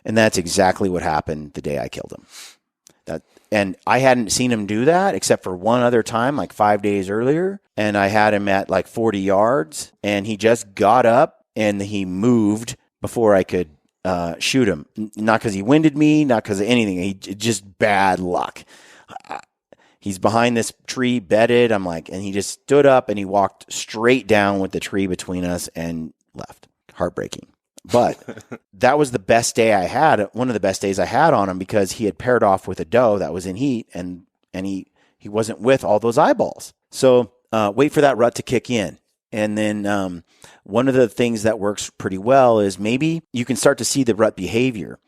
And that's exactly what happened the day I killed him. And I hadn't seen him do that except for one other time, like 5 days earlier. And I had him at like 40 yards and he just got up and he moved before I could shoot him. Not because he winded me, not because of anything. Just bad luck. He's behind this tree bedded. I'm like, and he just stood up and he walked straight down with the tree between us and left. Heartbreaking. But that was the best day I had, one of the best days I had on him because he had paired off with a doe that was in heat and he wasn't with all those eyeballs. So wait for that rut to kick in. And then one of the things that works pretty well is maybe you can start to see the rut behavior.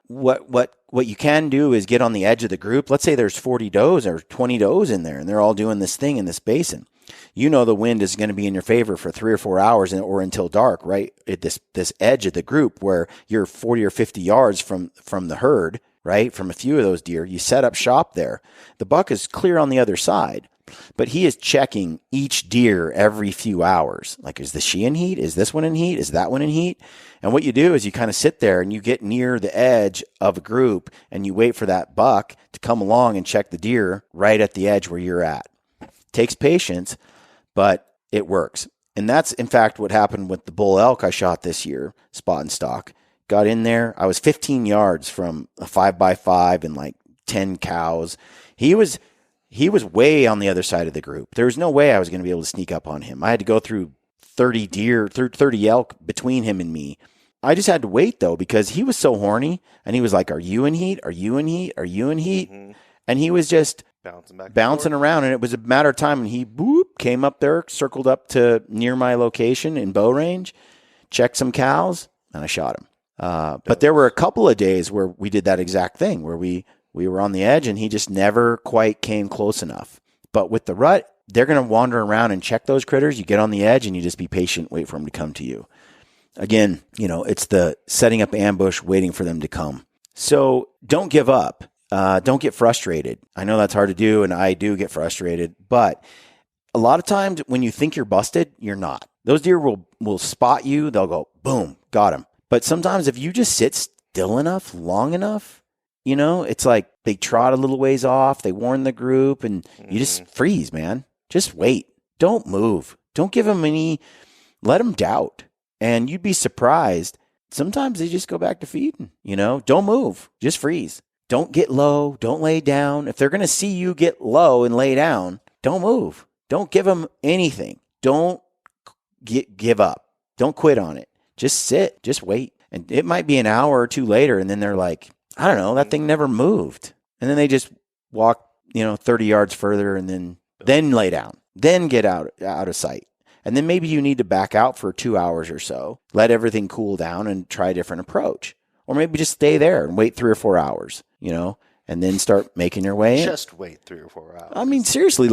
What you can do is get on the edge of the group. Let's say there's 40 does or 20 does in there and they're all doing this thing in this basin. The wind is going to be in your favor for 3 or 4 hours or until dark, right? At this edge of the group where you're 40 or 50 yards from the herd, right? From a few of those deer, you set up shop there. The buck is clear on the other side, but he is checking each deer every few hours. Like, is the she in heat? Is this one in heat? Is that one in heat? And what you do is you kind of sit there and you get near the edge of a group and you wait for that buck to come along and check the deer right at the edge where you're at. Takes patience, but it works. And that's, in fact, what happened with the bull elk I shot this year, spot and stock. Got in there. I was 15 yards from a 5x5 and like 10 cows. He was way on the other side of the group. There was no way I was going to be able to sneak up on him. I had to go through 30 deer, 30 elk between him and me. I just had to wait, though, because he was so horny. And he was like, are you in heat? Are you in heat? Are you in heat? Mm-hmm. And he was just bouncing around, and it was a matter of time, and he came up there, circled up to near my location in bow range, checked some cows, and I shot him. But there were a couple of days where we did that exact thing, where we were on the edge, and he just never quite came close enough. But with the rut, they're going to wander around and check those critters. You get on the edge, and you just be patient, wait for them to come to you. Again, it's the setting up ambush, waiting for them to come. So don't give up. Don't get frustrated. I know that's hard to do, and I do get frustrated. But a lot of times when you think you're busted, you're not. Those deer will spot you. They'll go, boom, got him. But sometimes if you just sit still enough, long enough, it's like they trot a little ways off. They warn the group, and you just freeze, man. Just wait. Don't move. Don't give them let them doubt. And you'd be surprised. Sometimes they just go back to feeding, Don't move. Just freeze. Don't get low. Don't lay down. If they're going to see you get low and lay down, don't move. Don't give them anything. Don't give up. Don't quit on it. Just sit. Just wait. And it might be an hour or two later, and then they're like, I don't know, that thing never moved. And then they just walk, 30 yards further and then lay down. Then get out of sight. And then maybe you need to back out for 2 hours or so, let everything cool down and try a different approach. Or maybe just stay there and wait 3 or 4 hours, and then start making your way in. Just wait 3 or 4 hours. Seriously,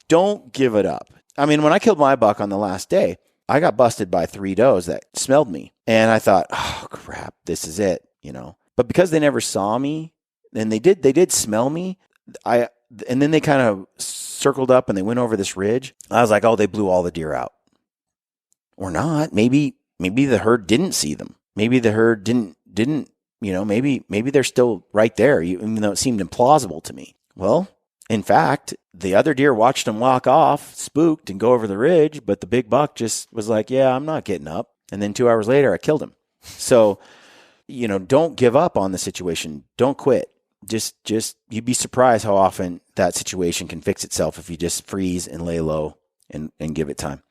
don't give it up. When I killed my buck on the last day, I got busted by 3 does that smelled me. And I thought, oh, crap, this is it, But because they never saw me, and they did smell me, and then they kind of circled up and they went over this ridge. I was like, oh, they blew all the deer out. Or not. Maybe maybe the herd didn't see them. Maybe the herd didn't, maybe they're still right there, even though it seemed implausible to me. Well, in fact, the other deer watched him walk off, spooked, and go over the ridge, but the big buck just was like, yeah, I'm not getting up. And then 2 hours later, I killed him. So, don't give up on the situation. Don't quit. Just you'd be surprised how often that situation can fix itself if you just freeze and lay low and give it time.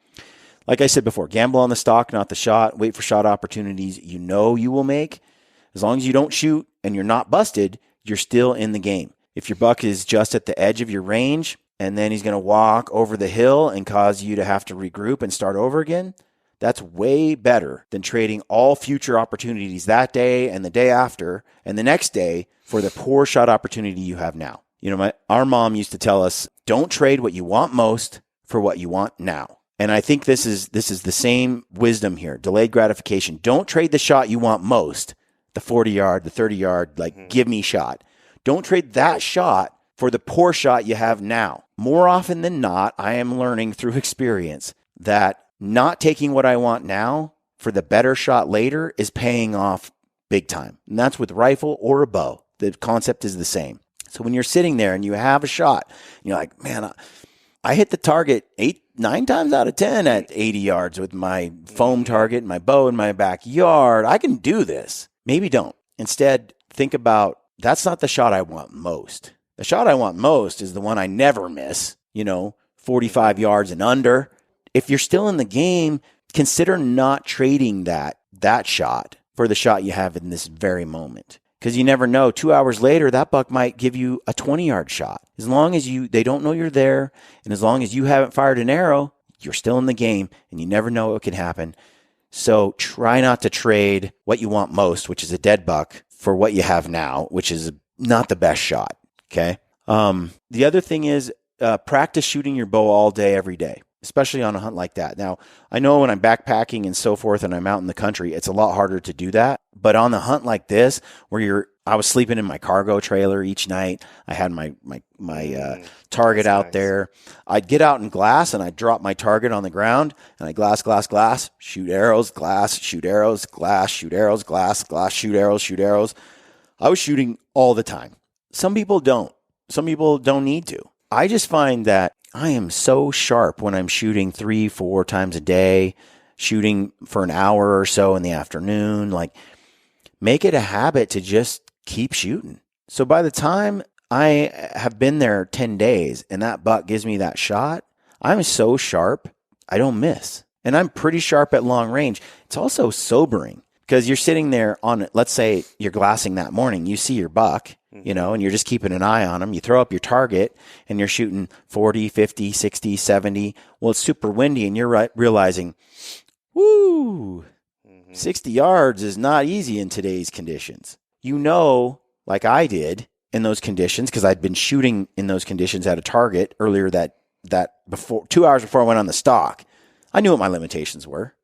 Like I said before, gamble on the stock, not the shot. Wait for shot opportunities you will make. As long as you don't shoot and you're not busted, you're still in the game. If your buck is just at the edge of your range and then he's going to walk over the hill and cause you to have to regroup and start over again, that's way better than trading all future opportunities that day and the day after and the next day for the poor shot opportunity you have now. Our mom used to tell us, don't trade what you want most for what you want now. And I think this is the same wisdom here. Delayed gratification. Don't trade the shot you want most, the 40-yard, the 30-yard, give me shot. Don't trade that shot for the poor shot you have now. More often than not, I am learning through experience that not taking what I want now for the better shot later is paying off big time. And that's with rifle or a bow. The concept is the same. So when you're sitting there and you have a shot, you're like, man, I hit the target 9 times out of 10 at 80 yards with my foam target, my bow in my backyard. I can do this. Maybe don't. Instead, think about, that's not the shot I want most. The shot I want most is the one I never miss, 45 yards and under. If you're still in the game, consider not trading that shot for the shot you have in this very moment. Because you never know, 2 hours later, that buck might give you a 20-yard shot. As long as they don't know you're there, and as long as you haven't fired an arrow, you're still in the game, and you never know what can happen. So try not to trade what you want most, which is a dead buck, for what you have now, which is not the best shot, okay? The other thing is practice shooting your bow all day, every day, especially on a hunt like that. Now, I know when I'm backpacking and so forth and I'm out in the country, it's a lot harder to do that. But on a hunt like this, where I was sleeping in my cargo trailer each night, I had my target out there. I'd get out in glass and I'd drop my target on the ground and I glass, shoot arrows, glass, shoot arrows, glass, shoot arrows, glass, shoot arrows, shoot arrows. I was shooting all the time. Some people don't. Some people don't need to. I just find that I am so sharp when I'm shooting 3-4 times a day, shooting for an hour or so in the afternoon. Make it a habit to just keep shooting. So by the time I have been there 10 days and that buck gives me that shot, I'm so sharp, I don't miss. And I'm pretty sharp at long range. It's also sobering because you're sitting there on, let's say you're glassing that morning, you see your buck, and you're just keeping an eye on him. You throw up your target and you're shooting 40, 50, 60, 70. Well, it's super windy and you're realizing, 60 yards is not easy in today's conditions. Like I did in those conditions, because I'd been shooting in those conditions at a target earlier that before 2 hours before I went on the stock. I knew what my limitations were.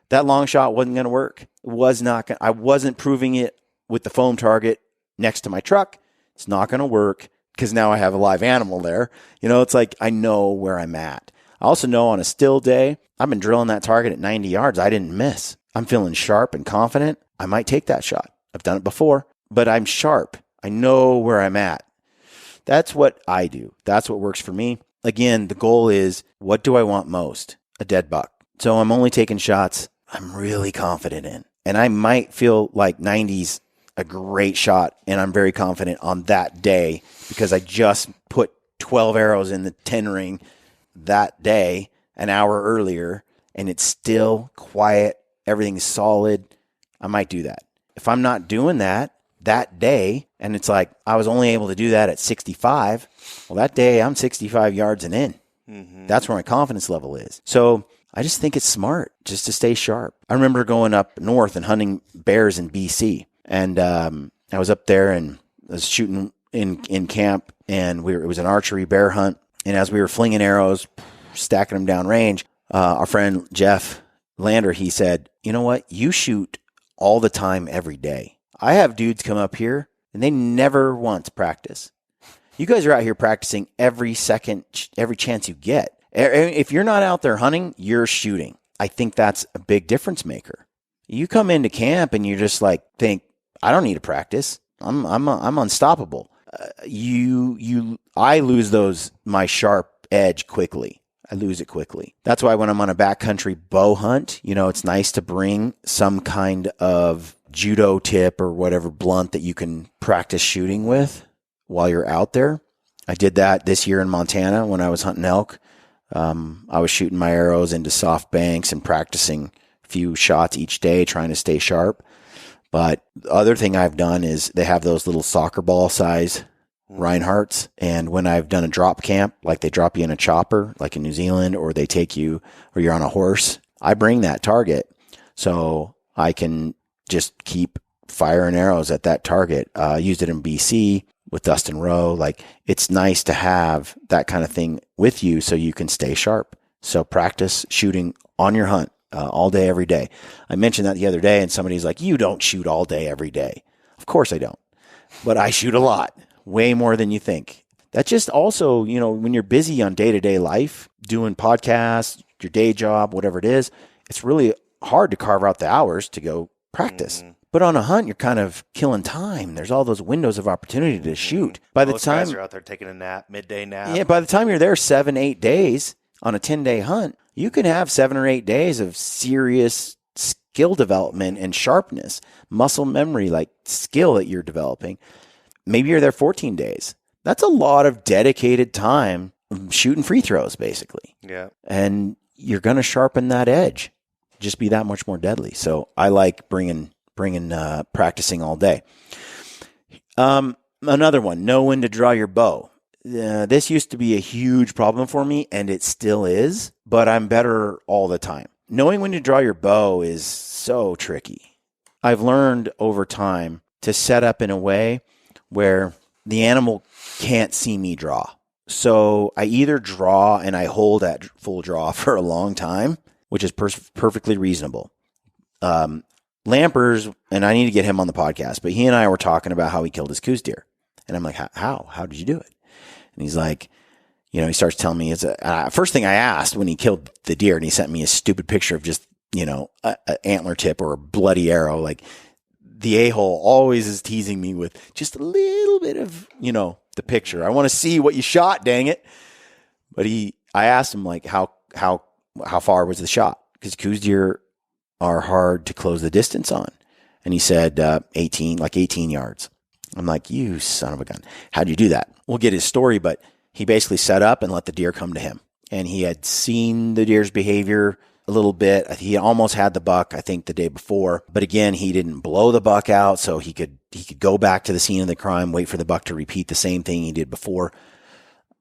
That long shot wasn't going to work. I wasn't proving it with the foam target next to my truck. It's not going to work because now I have a live animal there. It's like I know where I'm at. I also know on a still day, I've been drilling that target at 90 yards. I didn't miss. I'm feeling sharp and confident. I might take that shot. I've done it before, but I'm sharp. I know where I'm at. That's what I do. That's what works for me. Again, the goal is, what do I want most? A dead buck. So I'm only taking shots I'm really confident in. And I might feel like 90's a great shot, and I'm very confident on that day because I just put 12 arrows in the 10 ring that day, an hour earlier, and it's still quiet. Everything's solid. I might do that. If I'm not doing that day, and it's like I was only able to do that at 65, well, that day I'm 65 yards and in. That's where my confidence level is. So I just think it's smart just to stay sharp. I remember going up north and hunting bears in BC, and I was up there and I was shooting in camp, and it was an archery bear hunt. And as we were flinging arrows, stacking them down range, our friend Jeff Lander, he said, "You know what? You shoot all the time, every day. I have dudes come up here and they never once practice. You guys are out here practicing every second, every chance you get. If you're not out there hunting, you're shooting. I think that's a big difference maker. You come into camp and you just like think, I don't need to practice. I'm unstoppable. I lose my sharp edge quickly. I lose it quickly. That's why when I'm on a backcountry bow hunt, it's nice to bring some kind of judo tip or whatever blunt that you can practice shooting with while you're out there. I did that this year in Montana when I was hunting elk. I was shooting my arrows into soft banks and practicing a few shots each day, trying to stay sharp. But the other thing I've done is they have those little soccer ball size Reinhardts. And when I've done a drop camp, like they drop you in a chopper, like in New Zealand, or they take you, or you're on a horse, I bring that target so I can just keep firing arrows at that target. I used it in BC with Dustin Rowe. Like, it's nice to have that kind of thing with you so you can stay sharp. So practice shooting on your hunt all day, every day. I mentioned that the other day and somebody's like, you don't shoot all day, every day. Of course I don't, but I shoot a lot, way more than you think. That just also, when you're busy on day-to-day life, doing podcasts, your day job, whatever it is, it's really hard to carve out the hours to go practice. Mm-hmm. But on a hunt, you're kind of killing time. There's all those windows of opportunity to shoot. By Most guys are out there taking a nap, midday nap. Yeah, by the time you're there 7-8 days on a 10-day hunt, you can have 7 or 8 days of serious skill development and sharpness, muscle memory, like skill that you're developing. Maybe you're there 14 days. That's a lot of dedicated time shooting free throws, basically. Yeah. And you're going to sharpen that edge, just be that much more deadly. So I like bringing practicing all day. Another one, know when to draw your bow. This used to be a huge problem for me, and it still is, but I'm better all the time. Knowing when to draw your bow is so tricky. I've learned over time to set up in a way where the animal can't see me draw. So I either draw and I hold at full draw for a long time, which is perfectly reasonable. Lampers, and I need to get him on the podcast, but he and I were talking about how he killed his coos deer. And I'm like, how did you do it? And he's like, he starts telling me, first thing I asked when he killed the deer, and he sent me a stupid picture of just, an antler tip or a bloody arrow. Like, the a-hole always is teasing me with just a little bit of, the picture. I want to see what you shot, dang it. But I asked him, like, how far was the shot? Because coos deer are hard to close the distance on. And he said 18 yards. I'm like, you son of a gun. How'd you do that? We'll get his story, but he basically set up and let the deer come to him. And he had seen the deer's behavior a little bit. He almost had the buck, I think, the day before. But again, he didn't blow the buck out, so he could go back to the scene of the crime, wait for the buck to repeat the same thing he did before.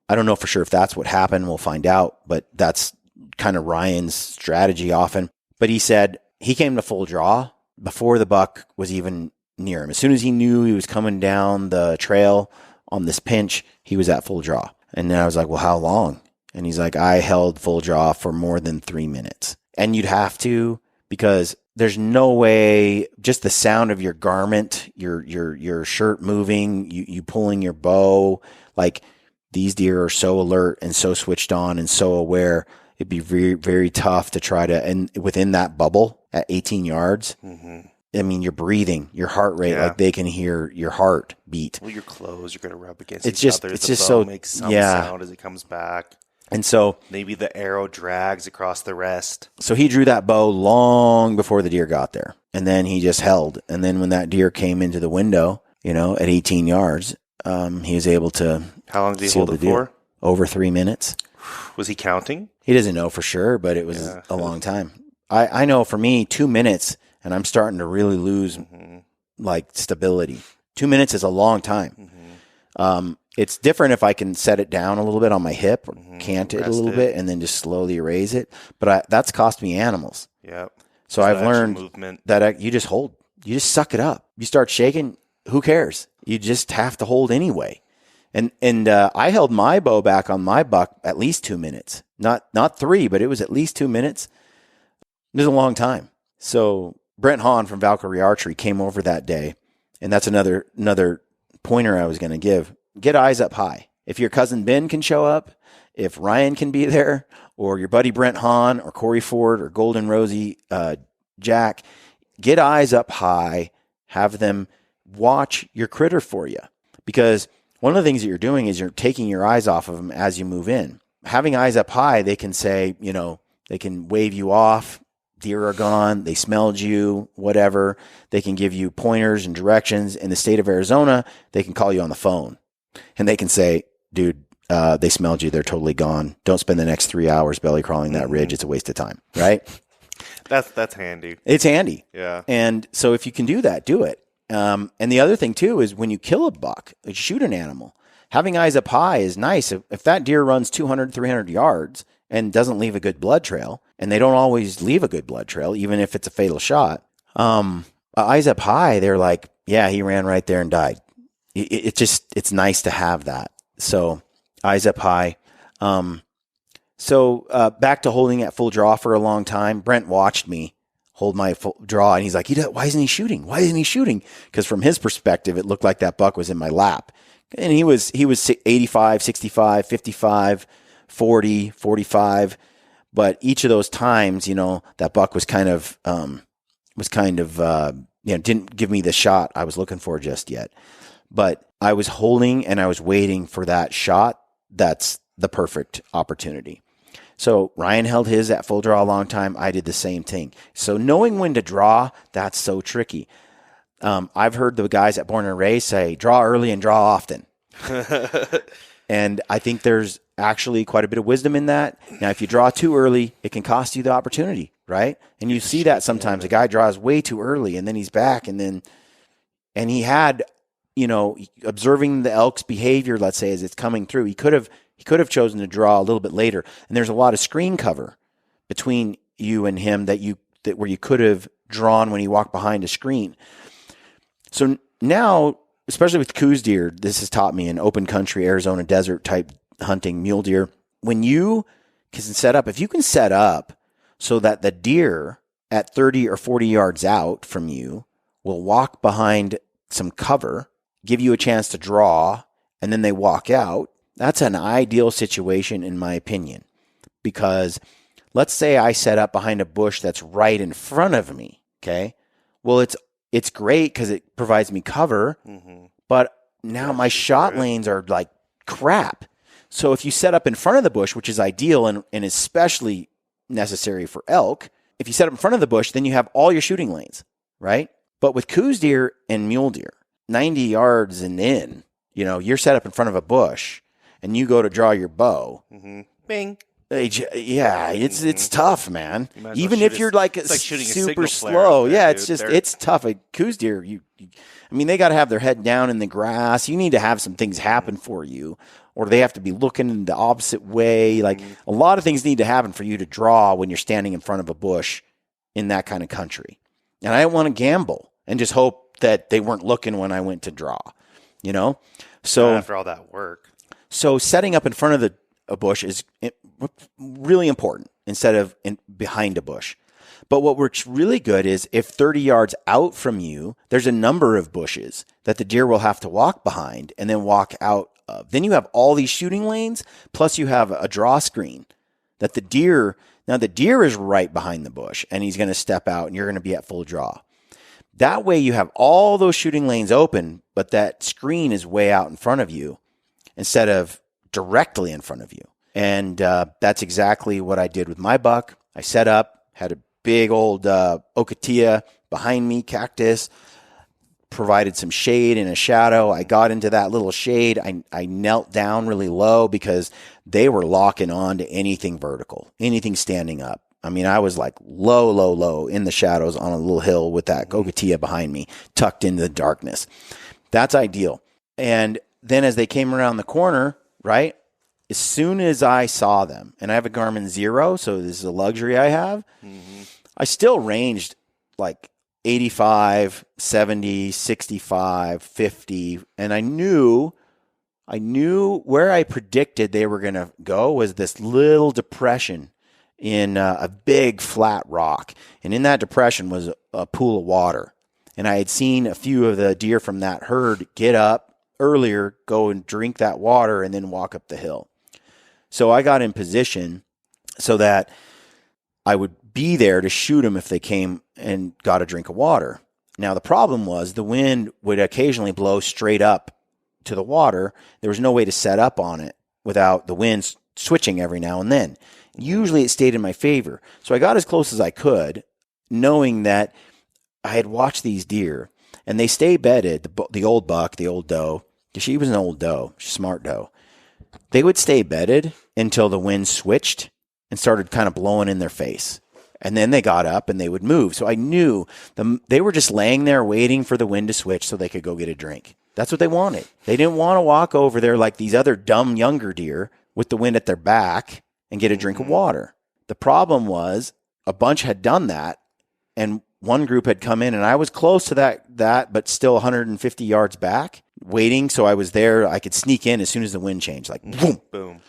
I don't know for sure if that's what happened. We'll find out, but that's kind of Ryan's strategy often. But he said he came to full draw before the buck was even near him. As soon as he knew he was coming down the trail on this pinch, he was at full draw. And then I was like, well, how long? And he's like, I held full draw for more than 3 minutes. And you'd have to, because there's no way, just the sound of your garment, your shirt moving, you pulling your bow, like, these deer are so alert and so switched on and so aware. It'd be very, very tough to try to, and within that bubble at 18 yards, I mean, you're breathing, your heart rate, like they can hear your heart beat. Well, your clothes, you're going to rub against it's each just, other. It's the just bow so, makes some sound as it comes back. And so maybe the arrow drags across the rest. So he drew that bow long before the deer got there. And then he just held. And then when that deer came into the window, at 18 yards, he was able to. How long did he hold it for? Over 3 minutes. Was he counting? He doesn't know for sure, but it was a long time. I know for me, 2 minutes, and I'm starting to really lose like stability. 2 minutes is a long time. It's different if I can set it down a little bit on my hip or cant it a little bit and then just slowly erase it. But that's cost me animals. Yep. So I've learned that you just hold. You just suck it up. You start shaking, who cares? You just have to hold anyway. And I held my bow back on my buck at least 2 minutes. Not 3, but it was at least 2 minutes. It was a long time. So Brent Hahn from Valkyrie Archery came over that day, and that's another pointer I was going to give. Get eyes up high. If your cousin Ben can show up, if Ryan can be there, or your buddy Brent Hahn or Corey Ford or Golden Rosie Jack, get eyes up high, have them watch your critter for you. Because one of the things that you're doing is you're taking your eyes off of them as you move in. Having eyes up high, they can say, they can wave you off. Deer are gone. They smelled you, whatever. They can give you pointers and directions. In the state of Arizona, they can call you on the phone and they can say, dude, they smelled you. They're totally gone. Don't spend the next 3 hours belly crawling that ridge. It's a waste of time, right? That's handy. It's handy. Yeah. And so if you can do that, do it. And the other thing too is when you kill a buck, shoot an animal, having eyes up high is nice. If that deer runs 200, 300 yards and doesn't leave a good blood trail, and they don't always leave a good blood trail, even if it's a fatal shot, eyes up high, they're like, yeah, he ran right there and died. It's nice to have that. So eyes up high. So back to holding at full draw for a long time. Brent watched me hold my full draw, and he's like, why isn't he shooting? Why isn't he shooting? Because from his perspective, it looked like that buck was in my lap. And he was 85, 65, 55, 40, 45. But each of those times, that buck was kind of didn't give me the shot I was looking for just yet. But I was holding and I was waiting for that shot. That's the perfect opportunity. So Ryan held his at full draw a long time. I did the same thing. So knowing when to draw, that's so tricky. I've heard the guys at Born and Raised say, draw early and draw often. And I think there's actually quite a bit of wisdom in that. Now, if you draw too early, it can cost you the opportunity, right? And you see that sometimes. A guy draws way too early, and then he's back, and he had, observing the elk's behavior, let's say, as it's coming through, he could have chosen to draw a little bit later. And there's a lot of screen cover between you and him where you could have drawn when he walked behind a screen. So now, especially with Coues deer, this has taught me in open country, Arizona desert type hunting, mule deer, when you can set up, if you can set up so that the deer at 30 or 40 yards out from you will walk behind some cover, give you a chance to draw, and then they walk out, that's an ideal situation in my opinion. Because let's say I set up behind a bush that's right in front of me, okay? Well, it's great because it provides me cover, but now my shot lanes are like crap. So if you set up in front of the bush, which is ideal and especially necessary for elk, if you set up in front of the bush, then you have all your shooting lanes, right? But with Coues deer and mule deer, 90 yards and in, you're set up in front of a bush and you go to draw your bow. Bing. Yeah, it's tough, man. Even if you're like super slow, it's tough. A Coues deer, they got to have their head down in the grass. You need to have some things happen for you, or they have to be looking in the opposite way. Like a lot of things need to happen for you to draw when you're standing in front of a bush in that kind of country. And I don't want to gamble and just hope that they weren't looking when I went to draw. So not after all that work. So setting up in front of a bush is really important instead of behind a bush. But what works really good is if 30 yards out from you, there's a number of bushes that the deer will have to walk behind and then walk out of. Then you have all these shooting lanes, plus you have a draw screen that the deer is right behind the bush and he's going to step out and you're going to be at full draw. That way you have all those shooting lanes open, but that screen is way out in front of you instead of directly in front of you. And that's exactly what I did with my buck. I set up, had a big old ocotillo behind me, cactus, provided some shade and a shadow. I got into that little shade. I knelt down really low because they were locking on to anything vertical, anything standing up. I was like low in the shadows on a little hill with that ocotillo behind me, tucked into the darkness. That's ideal. And then as they came around the corner, right, as soon as I saw them, and I have a Garmin Zero, so this is a luxury I have, I still ranged like 85, 70, 65, 50, and I knew where I predicted they were going to go was this little depression in a big flat rock. And in that depression was a pool of water. And I had seen a few of the deer from that herd get up earlier, go and drink that water, and then walk up the hill. So I got in position so that I would be there to shoot them if they came and got a drink of water. Now, the problem was the wind would occasionally blow straight up to the water. There was no way to set up on it without the wind switching every now and then. Usually it stayed in my favor. So I got as close as I could, knowing that I had watched these deer, and they stay bedded, the old buck, the old doe. She was an old doe, smart doe. They would stay bedded until the wind switched and started kind of blowing in their face. And then they got up and they would move. So I knew they were just laying there waiting for the wind to switch so they could go get a drink. That's what they wanted. They didn't want to walk over there like these other dumb younger deer with the wind at their back and get a drink of water. The problem was a bunch had done that, and one group had come in, and I was close to that, but still 150 yards back, waiting. So I was there. I could sneak in as soon as the wind changed, like boom, boom.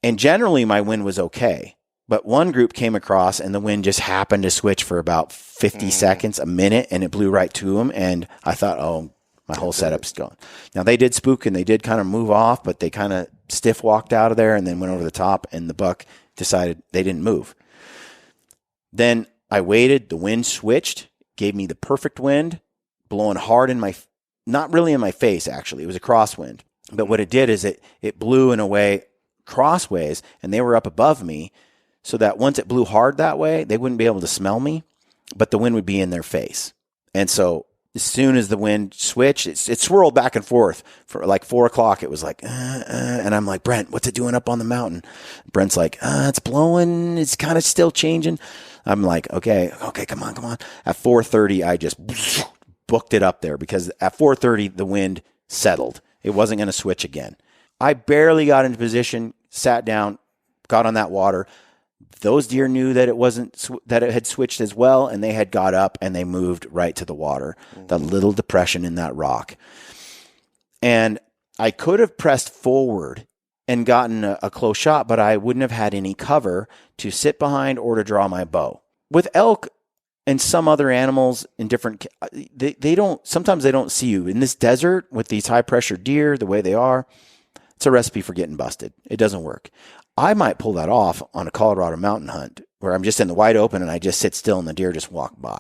And generally my wind was okay. But one group came across, and the wind just happened to switch for about 50 seconds, a minute, and it blew right to them. And I thought, oh, my whole setup's gone. Now, they did spook, and they did kind of move off, but they kind of stiff walked out of there and then went over the top, and the buck decided they didn't move. Then I waited. The wind switched, gave me the perfect wind, blowing hard in my, not really in my face, actually. It was a crosswind. But what it did is it blew in a way crossways, and they were up above me, so that once it blew hard that way, they wouldn't be able to smell me, but the wind would be in their face. And so as soon as the wind switched, it swirled back and forth for like 4 o'clock. It was like, and I'm like, Brent, what's it doing up on the mountain? Brent's like, it's blowing. It's kind of still changing. I'm like, okay, come on. At 4:30, I just booked it up there because at 4:30, the wind settled. It wasn't going to switch again. I barely got into position, sat down, got on that water. Those deer knew that that it had switched as well, and they had got up and they moved right to the water, the little depression in that rock. And I could have pressed forward and gotten a close shot, but I wouldn't have had any cover to sit behind or to draw my bow. With elk and some other animals in different, sometimes they don't see you. In this desert with these high pressure deer, the way they are, it's a recipe for getting busted. It doesn't work. I might pull that off on a Colorado mountain hunt where I'm just in the wide open and I just sit still and the deer just walk by.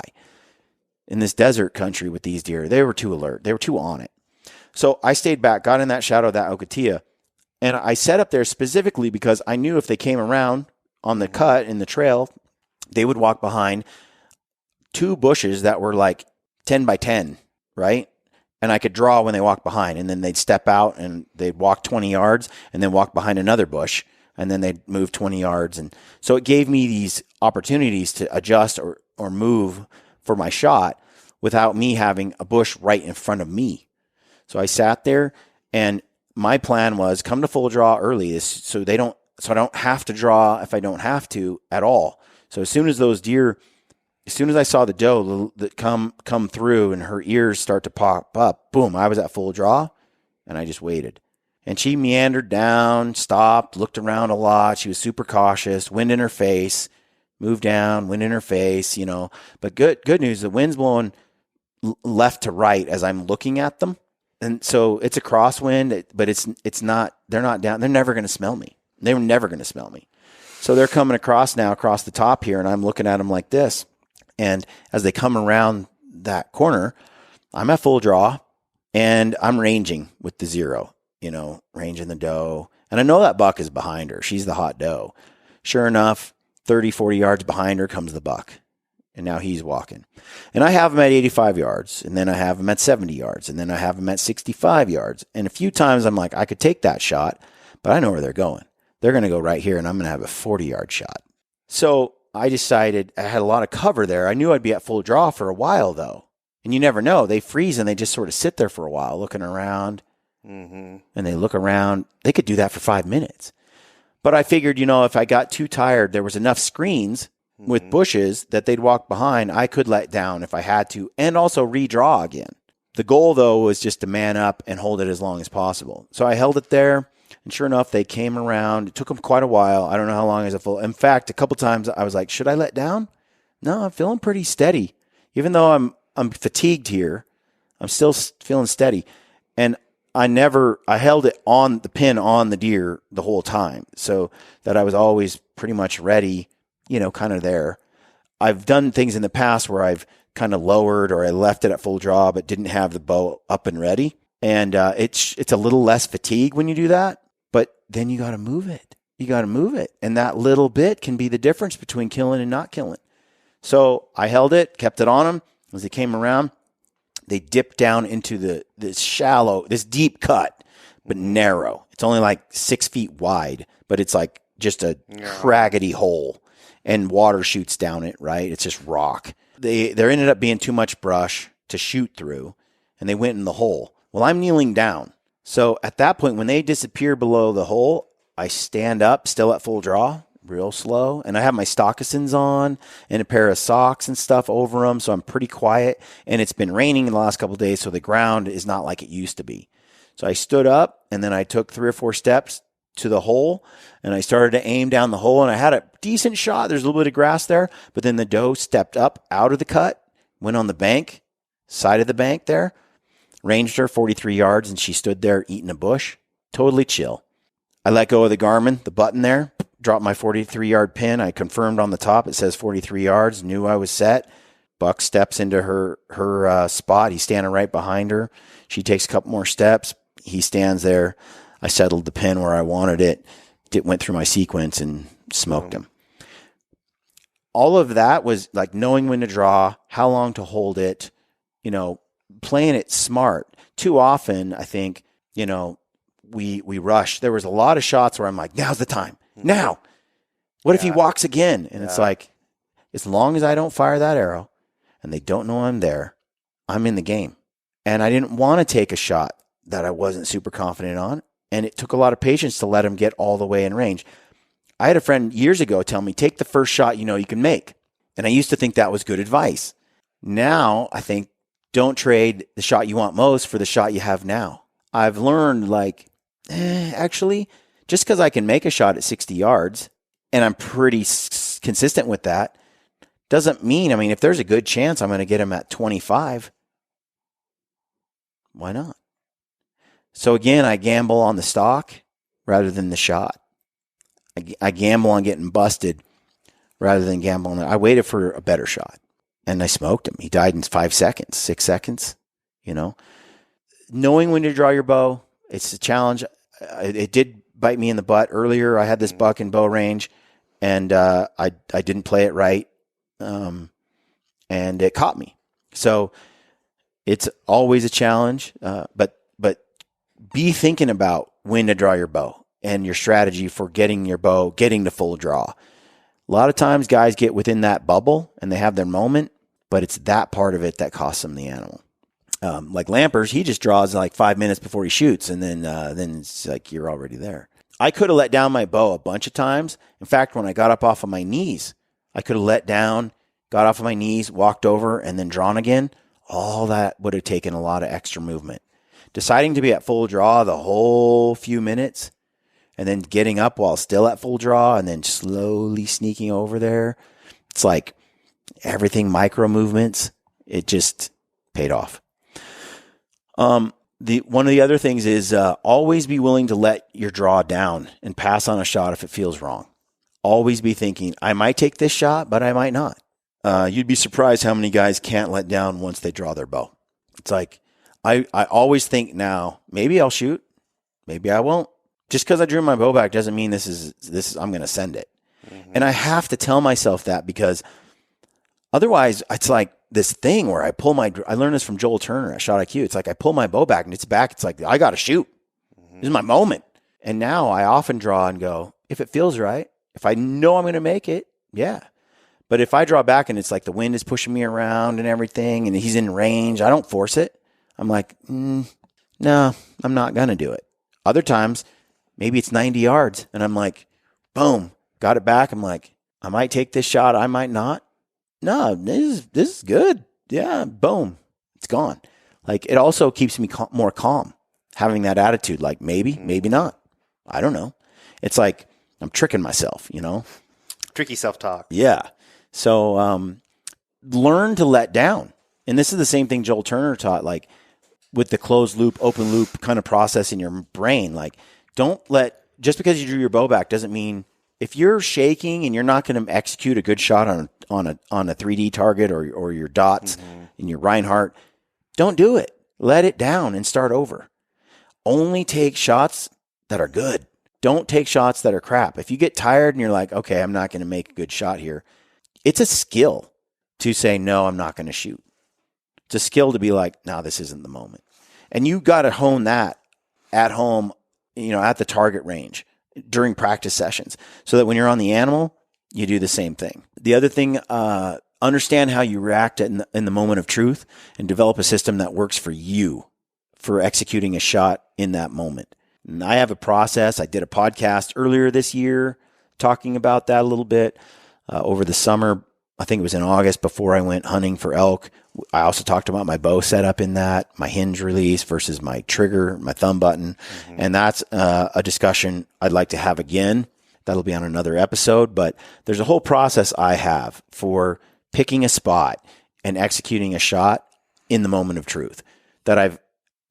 In this desert country with these deer, they were too alert. They were too on it. So I stayed back, got in that shadow of that Ocotillo, and I set up there specifically because I knew if they came around on the cut in the trail, they would walk behind 2 bushes that were like 10 by 10, right? And I could draw when they walked behind, and then they'd step out and they'd walk 20 yards and then walk behind another bush. And then they'd move 20 yards. And so it gave me these opportunities to adjust or move for my shot without me having a bush right in front of me. So I sat there, and my plan was come to full draw early so I don't have to draw if I don't have to at all. So as soon as I saw the doe that come through and her ears start to pop up, boom, I was at full draw, and I just waited. And she meandered down, stopped, looked around a lot. She was super cautious, wind in her face, moved down, wind in her face, But good news, the wind's blowing left to right as I'm looking at them. And so it's a crosswind, but it's not, they're not down. They're never going to smell me. They were never going to smell me. So they're coming across the top here, and I'm looking at them like this. And as they come around that corner, I'm at full draw, and I'm ranging with the 0. Ranging the doe. And I know that buck is behind her. She's the hot doe. Sure enough, 30, 40 yards behind her comes the buck. And now he's walking. And I have him at 85 yards. And then I have him at 70 yards. And then I have him at 65 yards. And a few times I'm like, I could take that shot, but I know where they're going. They're going to go right here, and I'm going to have a 40-yard shot. So I decided I had a lot of cover there. I knew I'd be at full draw for a while, though. And you never know. They freeze, and they just sort of sit there for a while looking around. Mm-hmm. And they look around. They could do that for 5 minutes. But I figured, if I got too tired, there was enough screens with bushes that they'd walk behind. I could let down if I had to, and also redraw again. The goal, though, was just to man up and hold it as long as possible. So I held it there, and sure enough, they came around. It took them quite a while. I don't know how long is a full. In fact, a couple times I was like, should I let down? No, I'm feeling pretty steady. Even though I'm fatigued here, I'm still feeling steady. And I held it on the pin on the deer the whole time, so that I was always pretty much ready, kind of there. I've done things in the past where I've kind of lowered or I left it at full draw but didn't have the bow up and ready. And it's a little less fatigue when you do that, but then you got to move it. You got to move it. And that little bit can be the difference between killing and not killing. So I held it, kept it on them. As they came around, they dipped down into this deep cut, but narrow. It's only like 6 feet wide, but it's like just a craggedy hole. And water shoots down it, right? It's just rock. There ended up being too much brush to shoot through, and they went in the hole. Well, I'm kneeling down. So at that point, when they disappear below the hole, I stand up, still at full draw, real slow, and I have my stockings on and a pair of socks and stuff over them, so I'm pretty quiet. And it's been raining in the last couple of days, so the ground is not like it used to be. So I stood up, and then I took 3 or 4 steps to the hole, and I started to aim down the hole, and I had a decent shot. There's a little bit of grass there, but then the doe stepped up out of the cut, went on the bank, side of the bank there, ranged her 43 yards, and she stood there eating a bush, totally chill. I let go of the Garmin, the button there, dropped my 43-yard pin. I confirmed on the top, it says 43 yards, knew I was set. Buck steps into her spot. He's standing right behind her. She takes a couple more steps. He stands there. I settled the pin where I wanted it. It went through my sequence and smoked him. All of that was like knowing when to draw, how long to hold it, playing it smart. Too often, I think, we rush. There was a lot of shots where I'm like, now's the time. Now. What if he walks again? And it's like, as long as I don't fire that arrow and they don't know I'm there, I'm in the game. And I didn't want to take a shot that I wasn't super confident on. And it took a lot of patience to let him get all the way in range. I had a friend years ago tell me, take the first shot you can make. And I used to think that was good advice. Now I think don't trade the shot you want most for the shot you have now. I've learned actually, just because I can make a shot at 60 yards and I'm pretty consistent with that, doesn't mean, if there's a good chance I'm going to get him at 25, why not? So again, I gamble on the stock rather than the shot. I gamble on getting busted rather than gamble on that. I waited for a better shot, and I smoked him. He died in 5 seconds, 6 seconds. Knowing when to draw your bow, it's a challenge. It did bite me in the butt earlier. I had this buck in bow range, and I didn't play it right, and it caught me. So it's always a challenge, but be thinking about when to draw your bow and your strategy for getting your bow, getting to full draw. A lot of times guys get within that bubble and they have their moment, but it's that part of it that costs them the animal. Like Lampers, he just draws like 5 minutes before he shoots, and then it's like you're already there. I could have let down my bow a bunch of times. In fact, when I got up off of my knees, I could have let down, got off of my knees, walked over, and then drawn again. All that would have taken a lot of extra movement. Deciding to be at full draw the whole few minutes and then getting up while still at full draw and then slowly sneaking over there. It's like everything micro movements. It just paid off. One of the other things is always be willing to let your draw down and pass on a shot if it feels wrong. Always be thinking, I might take this shot, but I might not. You'd be surprised how many guys can't let down once they draw their bow. It's like, I always think now, maybe I'll shoot, maybe I won't. Just because I drew my bow back doesn't mean this is I'm going to send it. Mm-hmm. And I have to tell myself that, because otherwise it's like this thing where I learned this from Joel Turner at Shot IQ. It's like I pull my bow back and it's back. It's like, I got to shoot. Mm-hmm. This is my moment. And now I often draw and go, if it feels right, if I know I'm going to make it, yeah. But if I draw back and it's like the wind is pushing me around and everything and he's in range, I don't force it. I'm like, no, I'm not going to do it. Other times, maybe it's 90 yards and I'm like, boom, got it back. I'm like, I might take this shot. I might not. No, this is good. Yeah, boom, it's gone. Like, it also keeps me more calm, having that attitude. Like, maybe not. I don't know. It's like I'm tricking myself, Tricky self-talk. Yeah. So learn to let down. And this is the same thing Joel Turner taught. Like, with the closed loop, open loop kind of process in your brain. Like, just because you drew your bow back doesn't mean if you're shaking and you're not going to execute a good shot on a 3D target or your dots in your Reinhardt, don't do it. Let it down and start over. Only take shots that are good. Don't take shots that are crap. If you get tired and you're like, okay, I'm not going to make a good shot here, it's a skill to say, no, I'm not going to shoot. It's a skill to be like, no, this isn't the moment. And you got to hone that at home, at the target range during practice sessions so that when you're on the animal, you do the same thing. The other thing, understand how you react in the moment of truth and develop a system that works for you for executing a shot in that moment. And I have a process. I did a podcast earlier this year talking about that a little bit over the summer. I think it was in August before I went hunting for elk. I also talked about my bow setup in that, my hinge release versus my trigger, my thumb button. And that's a discussion I'd like to have again. That'll be on another episode. But there's a whole process I have for picking a spot and executing a shot in the moment of truth that I've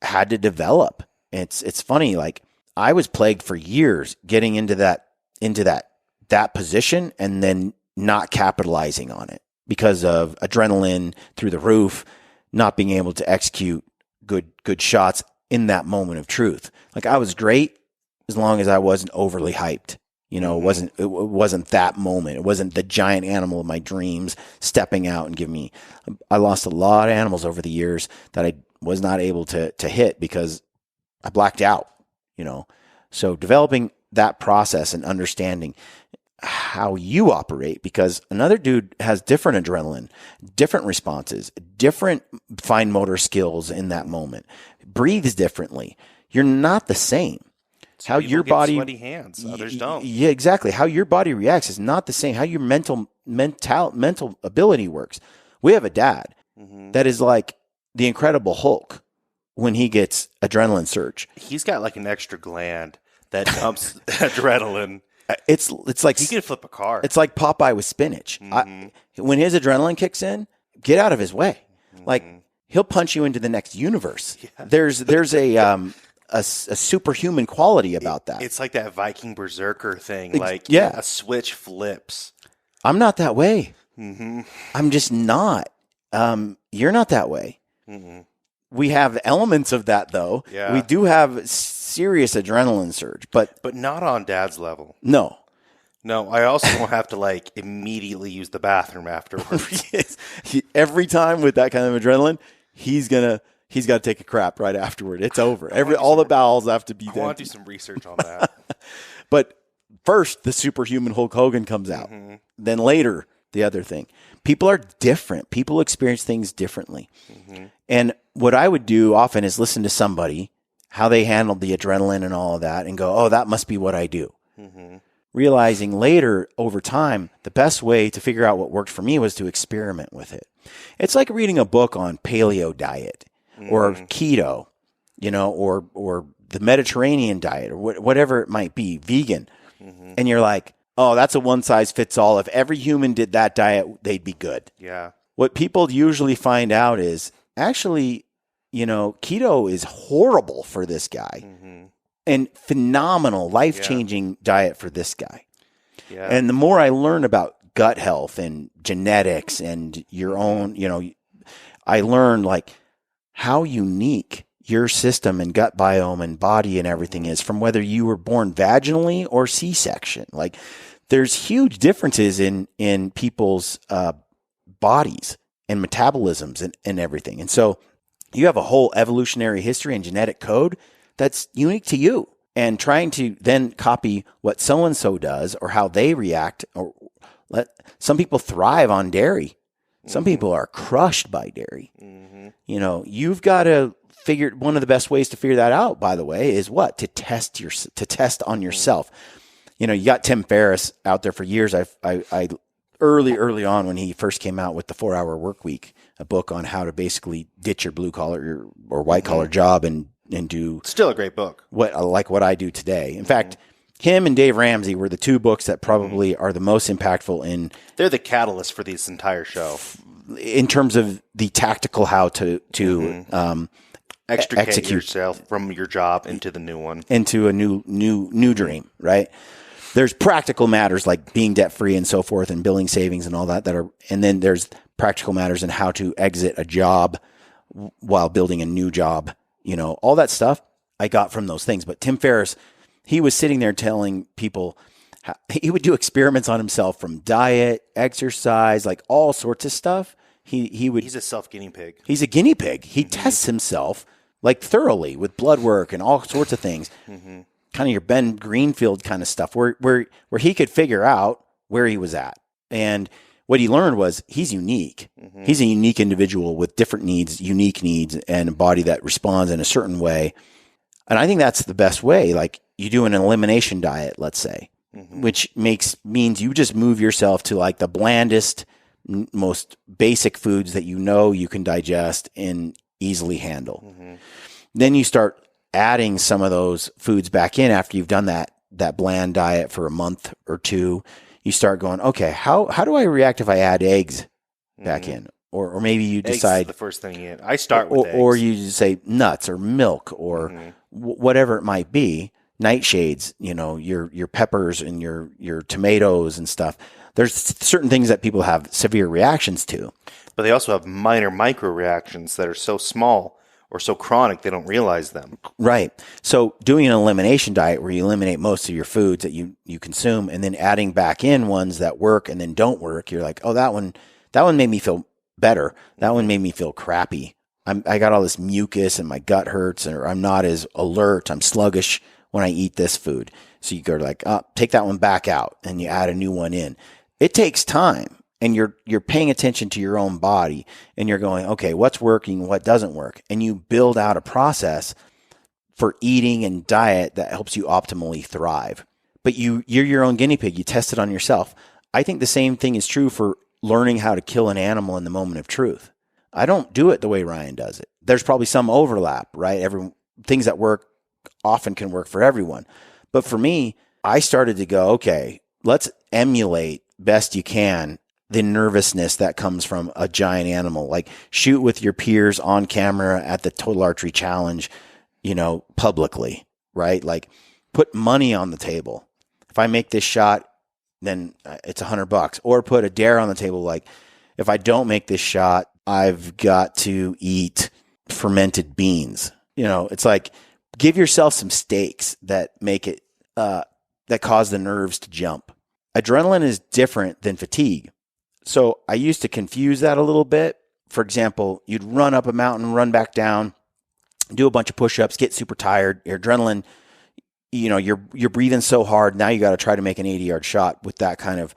had to develop. It's funny, like I was plagued for years getting into that position and then not capitalizing on it because of adrenaline through the roof, not being able to execute good shots in that moment of truth. Like I was great as long as I wasn't overly hyped. It wasn't that moment. It wasn't the giant animal of my dreams stepping out and giving me. I lost a lot of animals over the years that I was not able to hit because I blacked out, So developing that process and understanding how you operate, because another dude has different adrenaline, different responses, different fine motor skills in that moment, breathes differently. You're not the same. How your body sweaty hands, others don't. Yeah, exactly. How your body reacts is not the same. How your mental ability works. We have a dad that is like the Incredible Hulk when he gets adrenaline surge. He's got like an extra gland that dumps adrenaline. It's like he could flip a car. It's like Popeye with spinach. When his adrenaline kicks in, get out of his way. Like he'll punch you into the next universe. Yeah. There's a superhuman quality about that. It's like that Viking berserker thing. Like a switch flips. I'm not that way. I'm just not. You're not that way. We have elements of that though. Yeah. We do have serious adrenaline surge, but not on Dad's level. No. I also won't have to like immediately use the bathroom afterwards. Every time with that kind of adrenaline, he's got to take a crap right afterward. It's over. All the bowels have to be done. I want to do some research on that. But first, the superhuman Hulk Hogan comes out. Then later, the other thing. People are different. People experience things differently. And what I would do often is listen to somebody, how they handled the adrenaline and all of that, and go, oh, that must be what I do. Realizing later, over time, the best way to figure out what worked for me was to experiment with it. It's like reading a book on paleo diet or keto, or the Mediterranean diet or whatever it might be, vegan. And you're like, oh, that's a one-size-fits-all. If every human did that diet, they'd be good. Yeah. What people usually find out is actually, keto is horrible for this guy and phenomenal, life-changing diet for this guy. Yeah. And the more I learn about gut health and genetics and your own, I learned like how unique your system and gut biome and body and everything is from whether you were born vaginally or C-section. Like there's huge differences in people's bodies and metabolisms and everything. And so you have a whole evolutionary history and genetic code that's unique to you. And trying to then copy what so-and-so does or how they react, or some people thrive on dairy. Some people are crushed by dairy. You've got to figure, one of the best ways to figure that out, by the way, is what? To test on yourself. You got Tim Ferriss out there for years. I early on when he first came out with the 4-Hour Work Week, a book on how to basically ditch your blue collar or white collar job and do still a great book. What I do today. In fact, him and Dave Ramsey were the two books that probably are the most impactful they're the catalyst for this entire show in terms of the tactical how to extricate execute yourself from your job into the new one, into a new dream, right? There's practical matters like being debt free and so forth, and building savings and all that are, and then there's practical matters in how to exit a job while building a new job. All that stuff I got from those things. But Tim Ferriss, he was sitting there telling people how he would do experiments on himself, from diet, exercise, like all sorts of stuff. He's a self guinea pig. He's a guinea pig. He tests himself like thoroughly with blood work and all sorts of things. Kind of your Ben Greenfield kind of stuff, where he could figure out where he was at. And what he learned was he's unique. He's a unique individual with different needs, unique needs, and a body that responds in a certain way. And I think that's the best way. Like, you do an elimination diet, let's say, which means you just move yourself to like the blandest, most basic foods that you can digest and easily handle. Then you start adding some of those foods back in after you've done that bland diet for a month or two. You start going, okay, how do I react if I add eggs back in? Or maybe you decide eggs is the first thing in. I start with eggs. Or you say nuts or milk or whatever it might be. Nightshades, your peppers and your tomatoes and stuff. There's certain things that people have severe reactions to. But they also have minor micro reactions that are so small or so chronic they don't realize them. Right. So doing an elimination diet where you eliminate most of your foods that you consume, and then adding back in ones that work and then don't work, you're like, oh, that one made me feel better. That one made me feel crappy. I got all this mucus and my gut hurts, or I'm not as alert. I'm sluggish when I eat this food. So you go like, take that one back out, and you add a new one in. It takes time. And you're paying attention to your own body, and you're going, okay, what's working, what doesn't work? And you build out a process for eating and diet that helps you optimally thrive. But you're your own guinea pig. You test it on yourself. I think the same thing is true for learning how to kill an animal in the moment of truth. I don't do it the way Ryan does it. There's probably some overlap, right? Things that work often can work for everyone. But for me, I started to go, okay, let's emulate best you can the nervousness that comes from a giant animal. Like, shoot with your peers on camera at the Total Archery Challenge, publicly, right? Like, put money on the table. If I make this shot, then it's $100. Or put a dare on the table. Like, if I don't make this shot, I've got to eat fermented beans. It's like, give yourself some stakes that make it, that cause the nerves to jump. Adrenaline is different than fatigue. So I used to confuse that a little bit. For example, you'd run up a mountain, run back down, do a bunch of push-ups, get super tired. Your adrenaline, you're breathing so hard. Now you got to try to make an 80-yard shot with that kind of,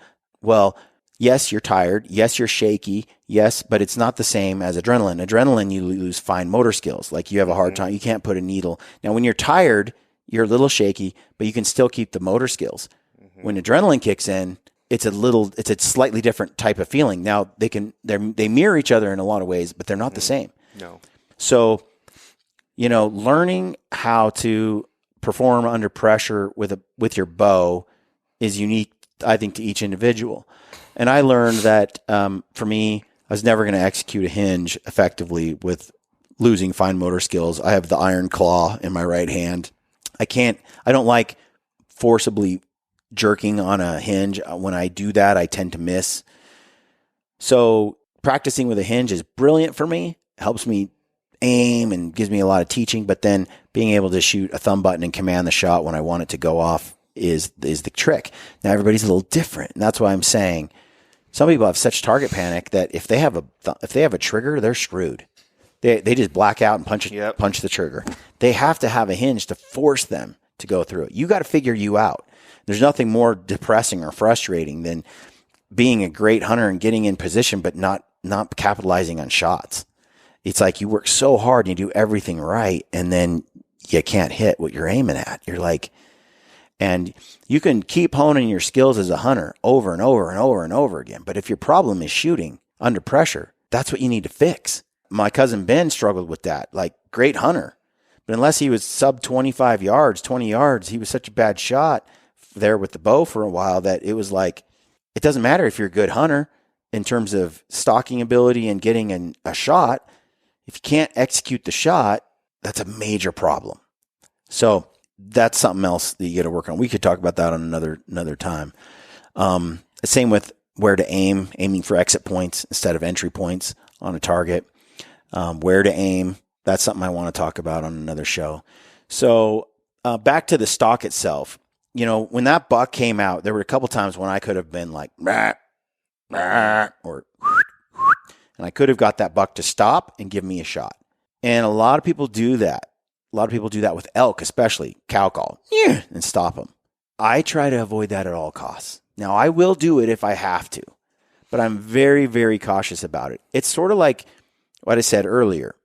yes, you're tired. Yes, you're shaky. Yes, but it's not the same as adrenaline. Adrenaline, you lose fine motor skills. Like, you have a hard time. You can't put a needle. Now, when you're tired, you're a little shaky, but you can still keep the motor skills. When adrenaline kicks in, it's a slightly different type of feeling. Now they mirror each other in a lot of ways, but they're not the same. No. So, learning how to perform under pressure with your bow is unique, I think, to each individual. And I learned that, for me, I was never going to execute a hinge effectively with losing fine motor skills. I have the iron claw in my right hand. I don't like forcibly jerking on a hinge. When I do that, I tend to miss. So practicing with a hinge is brilliant for me. It helps me aim and gives me a lot of teaching, but then being able to shoot a thumb button and command the shot when I want it to go off is the trick. Now, everybody's a little different. And that's why I'm saying some people have such target panic that if they have a trigger, they're screwed. They just black out and punch the trigger. They have to have a hinge to force them to go through it. You got to figure you out. There's nothing more depressing or frustrating than being a great hunter and getting in position, but not capitalizing on shots. It's like you work so hard and you do everything right, and then you can't hit what you're aiming at. You're like, and you can keep honing your skills as a hunter over and over and over and over again. But if your problem is shooting under pressure, that's what you need to fix. My cousin Ben struggled with that. Like, great hunter, but unless he was sub 25 yards, 20 yards, he was such a bad shot there with the bow for a while that it was like, it doesn't matter if you're a good hunter in terms of stalking ability and getting a shot. If you can't execute the shot, That's a major problem. So that's something else that you got to work on. We could talk about that on another time. Same with where to aim, aiming for exit points instead of entry points on a target. Where to aim. That's something I want to talk about on another show. So back to the stock itself. When that buck came out, there were a couple times when I could have been like, rah, rah, or, and I could have got that buck to stop and give me a shot. And a lot of people do that. A lot of people do that with elk, especially cow call, and stop them. I try to avoid that at all costs. Now, I will do it if I have to, but I'm very, very cautious about it. It's sort of like what I said earlier.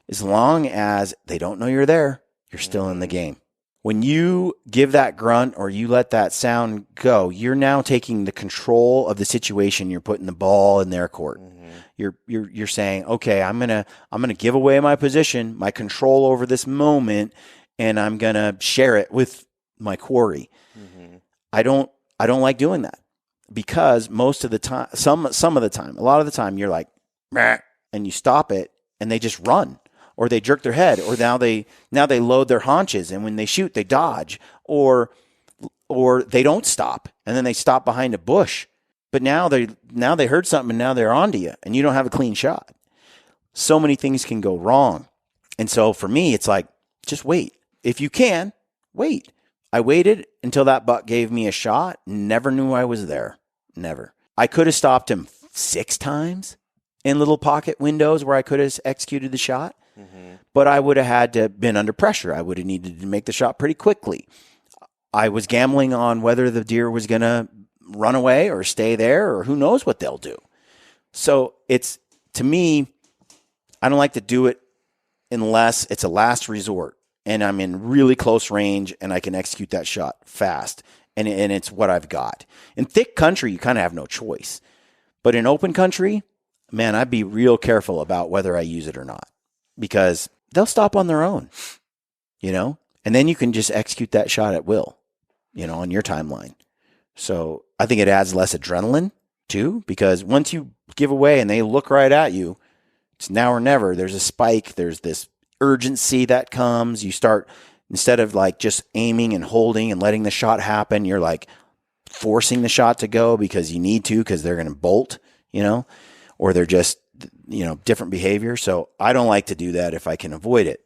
As long as they don't know you're there, you're still in the game. When you give that grunt or you let that sound go, you're now taking the control of the situation. You're putting the ball in their court. You're saying, okay, I'm gonna give away my position, my control over this moment, and I'm gonna share it with my quarry. I don't like doing that because most of the time, some of the time, a lot of the time, you're like, meh, and you stop it, and they just run, or they jerk their head, or now they load their haunches, and when they shoot, they dodge, or they don't stop, and then they stop behind a bush. But now they heard something, and now they're onto you, and you don't have a clean shot. So many things can go wrong, and so for me, it's like just wait. If you can, wait. I waited until that buck gave me a shot. Never knew I was there. Never. I could have stopped him 6 times in little pocket windows where I could have executed the shot, but I would have had to been under pressure. I would have needed to make the shot pretty quickly. I was gambling on whether the deer was going to run away or stay there, or who knows what they'll do. So it's, to me, I don't like to do it unless it's a last resort and I'm in really close range and I can execute that shot fast. And it's what I've got. In thick country, you kind of have no choice. But in open country, man, I'd be real careful about whether I use it or not, because they'll stop on their own, and then you can just execute that shot at will, on your timeline. So I think it adds less adrenaline too, because once you give away and they look right at you, it's now or never. There's a spike. There's this urgency that comes. You start, instead of like just aiming and holding and letting the shot happen, you're like forcing the shot to go because you need to, because they're going to bolt, or they're just, different behavior. So I don't like to do that if I can avoid it.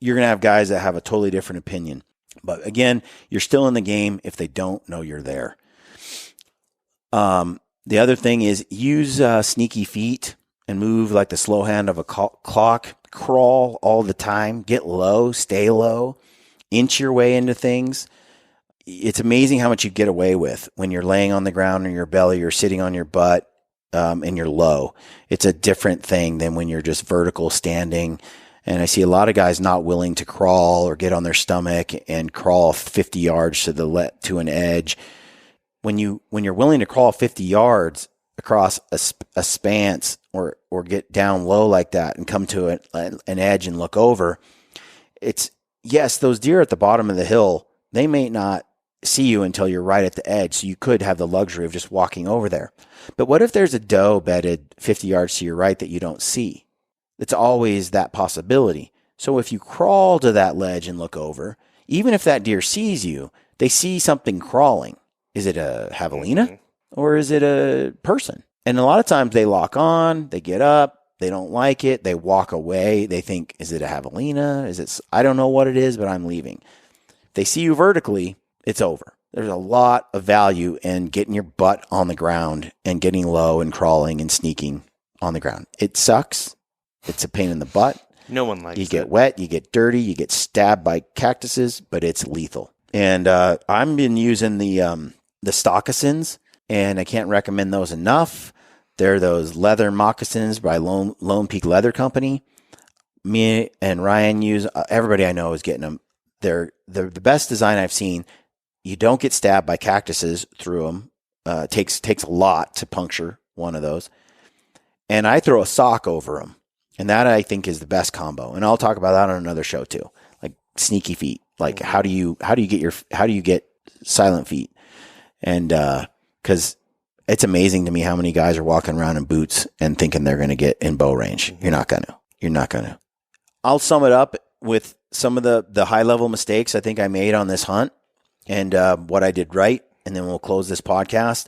You're going to have guys that have a totally different opinion. But again, you're still in the game if they don't know you're there. The other thing is use sneaky feet and move like the slow hand of a clock. Crawl all the time. Get low. Stay low. Inch your way into things. It's amazing how much you get away with when you're laying on the ground on your belly or sitting on your butt and you're low. It's a different thing than when you're just vertical standing. And I see a lot of guys not willing to crawl or get on their stomach and crawl 50 yards to an edge. When you're willing to crawl 50 yards across a span or get down low like that and come to an edge and look over, it's, yes, those deer at the bottom of the hill, they may not see you until you're right at the edge. So you could have the luxury of just walking over there. But what if there's a doe bedded 50 yards to your right that you don't see? It's always that possibility. So if you crawl to that ledge and look over, even if that deer sees you, they see something crawling. Is it a javelina or is it a person? And a lot of times they lock on, they get up, they don't like it, they walk away. They think, is it a javelina? I don't know what it is, but I'm leaving. If they see you vertically, it's over. There's a lot of value in getting your butt on the ground and getting low and crawling and sneaking on the ground. It sucks. It's a pain in the butt. No one likes it. You get wet, you get dirty, you get stabbed by cactuses, but it's lethal. And I've been using the stockasins, and I can't recommend those enough. They're those leather moccasins by Lone Peak Leather Company. Me and Ryan use, everybody I know is getting them. They're the best design I've seen. You don't get stabbed by cactuses through them. It takes a lot to puncture one of those. And I throw a sock over them. And that I think is the best combo. And I'll talk about that on another show too. Like sneaky feet. Like how do you get silent feet? And because it's amazing to me how many guys are walking around in boots and thinking they're going to get in bow range. You're not going to. I'll sum it up with some of the high level mistakes I think I made on this hunt and what I did right, and then we'll close this podcast.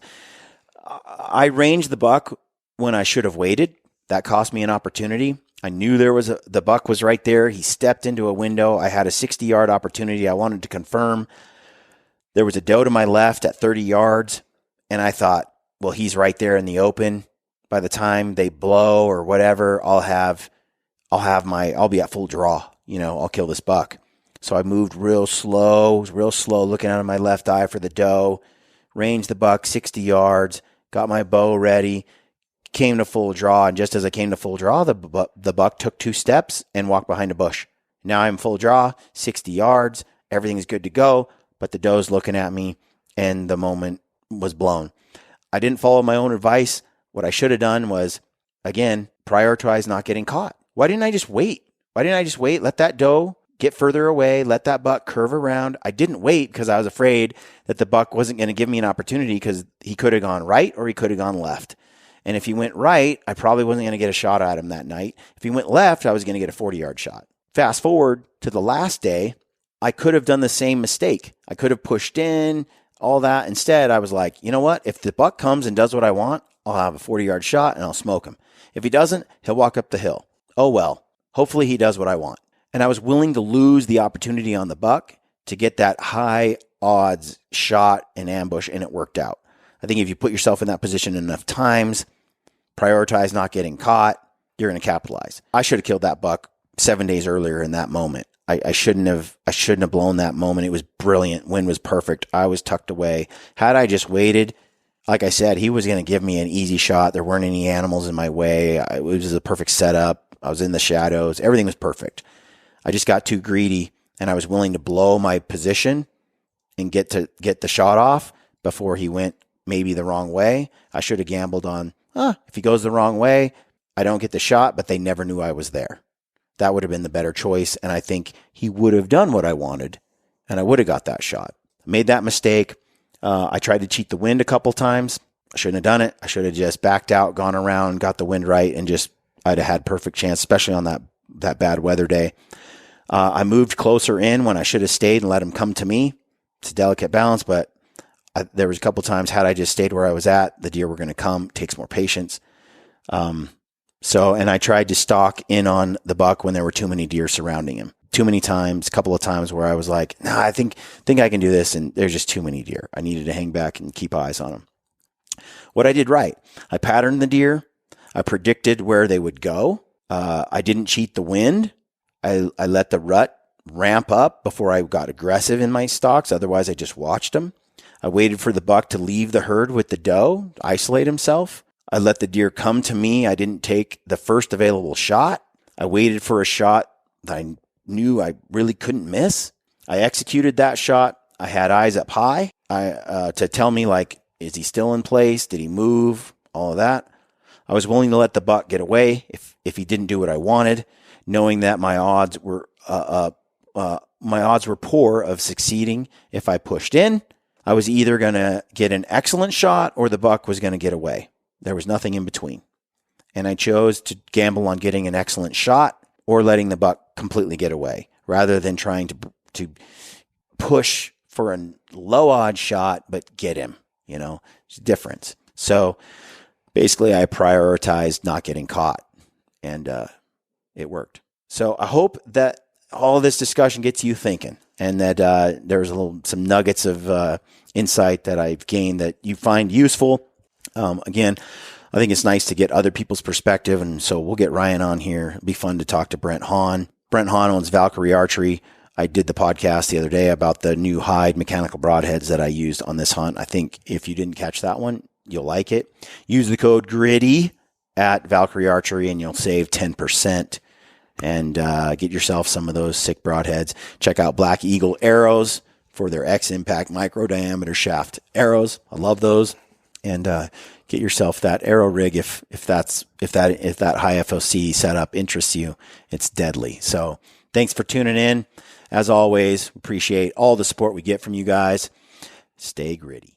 I ranged the buck when I should have waited. That cost me an opportunity. I knew the buck was right there. He stepped into a window. I had a 60-yard opportunity. I wanted to confirm. There was a doe to my left at 30 yards, and I thought, well, he's right there in the open. By the time they blow or whatever, I'll be at full draw. I'll kill this buck. So I moved real slow, looking out of my left eye for the doe, ranged the buck 60 yards, got my bow ready, came to full draw. And just as I came to full draw, the buck took 2 steps and walked behind a bush. Now I'm full draw, 60 yards. Everything's good to go, but the doe's looking at me and the moment was blown. I didn't follow my own advice. What I should have done was, again, prioritize not getting caught. Why didn't I just wait? Let that doe get further away, let that buck curve around. I didn't wait because I was afraid that the buck wasn't going to give me an opportunity because he could have gone right or he could have gone left. And if he went right, I probably wasn't going to get a shot at him that night. If he went left, I was going to get a 40-yard shot. Fast forward to the last day, I could have done the same mistake. I could have pushed in, all that. Instead, I was like, you know what? If the buck comes and does what I want, I'll have a 40-yard shot and I'll smoke him. If he doesn't, he'll walk up the hill. Oh, well, hopefully he does what I want. And I was willing to lose the opportunity on the buck to get that high odds shot and ambush, and it worked out. I think if you put yourself in that position enough times, prioritize not getting caught, you're going to capitalize. I should have killed that buck 7 days earlier in that moment. I shouldn't have blown that moment. It was brilliant. Wind was perfect. I was tucked away. Had I just waited, like I said, he was going to give me an easy shot. There weren't any animals in my way. It was a perfect setup. I was in the shadows. Everything was perfect. I just got too greedy, and I was willing to blow my position and get the shot off before he went maybe the wrong way. I should have gambled on, if he goes the wrong way, I don't get the shot, but they never knew I was there. That would have been the better choice, and I think he would have done what I wanted, and I would have got that shot. Made that mistake. I tried to cheat the wind a couple times. I shouldn't have done it. I should have just backed out, gone around, got the wind right, and I'd have had perfect chance, especially on that bad weather day. I moved closer in when I should have stayed and let him come to me. It's a delicate balance, but there was a couple times, had I just stayed where I was at, the deer were going to come. It takes more patience. And I tried to stalk in on the buck when there were too many deer surrounding him. Too many times, a couple of times where I was like, I think I can do this, and there's just too many deer. I needed to hang back and keep eyes on them. What I did right, I patterned the deer. I predicted where they would go. I didn't cheat the wind. I let the rut ramp up before I got aggressive in my stalks. Otherwise, I just watched them. I waited for the buck to leave the herd with the doe, isolate himself. I let the deer come to me. I didn't take the first available shot. I waited for a shot that I knew I really couldn't miss. I executed that shot. I had eyes up high to tell me, like, is he still in place? Did he move? All of that. I was willing to let the buck get away if he didn't do what I wanted, knowing that my odds were poor of succeeding if I pushed in. I was either going to get an excellent shot or the buck was going to get away. There was nothing in between. And I chose to gamble on getting an excellent shot or letting the buck completely get away rather than trying to push for a low odd shot but get him. It's a difference. So basically I prioritized not getting caught, and it worked. So I hope that all this discussion gets you thinking, and that there's some nuggets of insight that I've gained that you find useful. Again, I think it's nice to get other people's perspective, and so we'll get Ryan on here. It'd be fun to talk to Brent Hahn. Brent Hahn owns Valkyrie Archery. I did the podcast the other day about the new Hyde mechanical broadheads that I used on this hunt. I think if you didn't catch that one, you'll like it. Use the code GRIDDY at Valkyrie Archery and you'll save 10% and get yourself some of those sick broadheads. Check out Black Eagle Arrows for their X-Impact micro diameter shaft arrows. I love those. And get yourself that arrow rig if that high FOC setup interests you. It's deadly. So thanks for tuning in. As always, appreciate all the support we get from you guys. Stay gritty.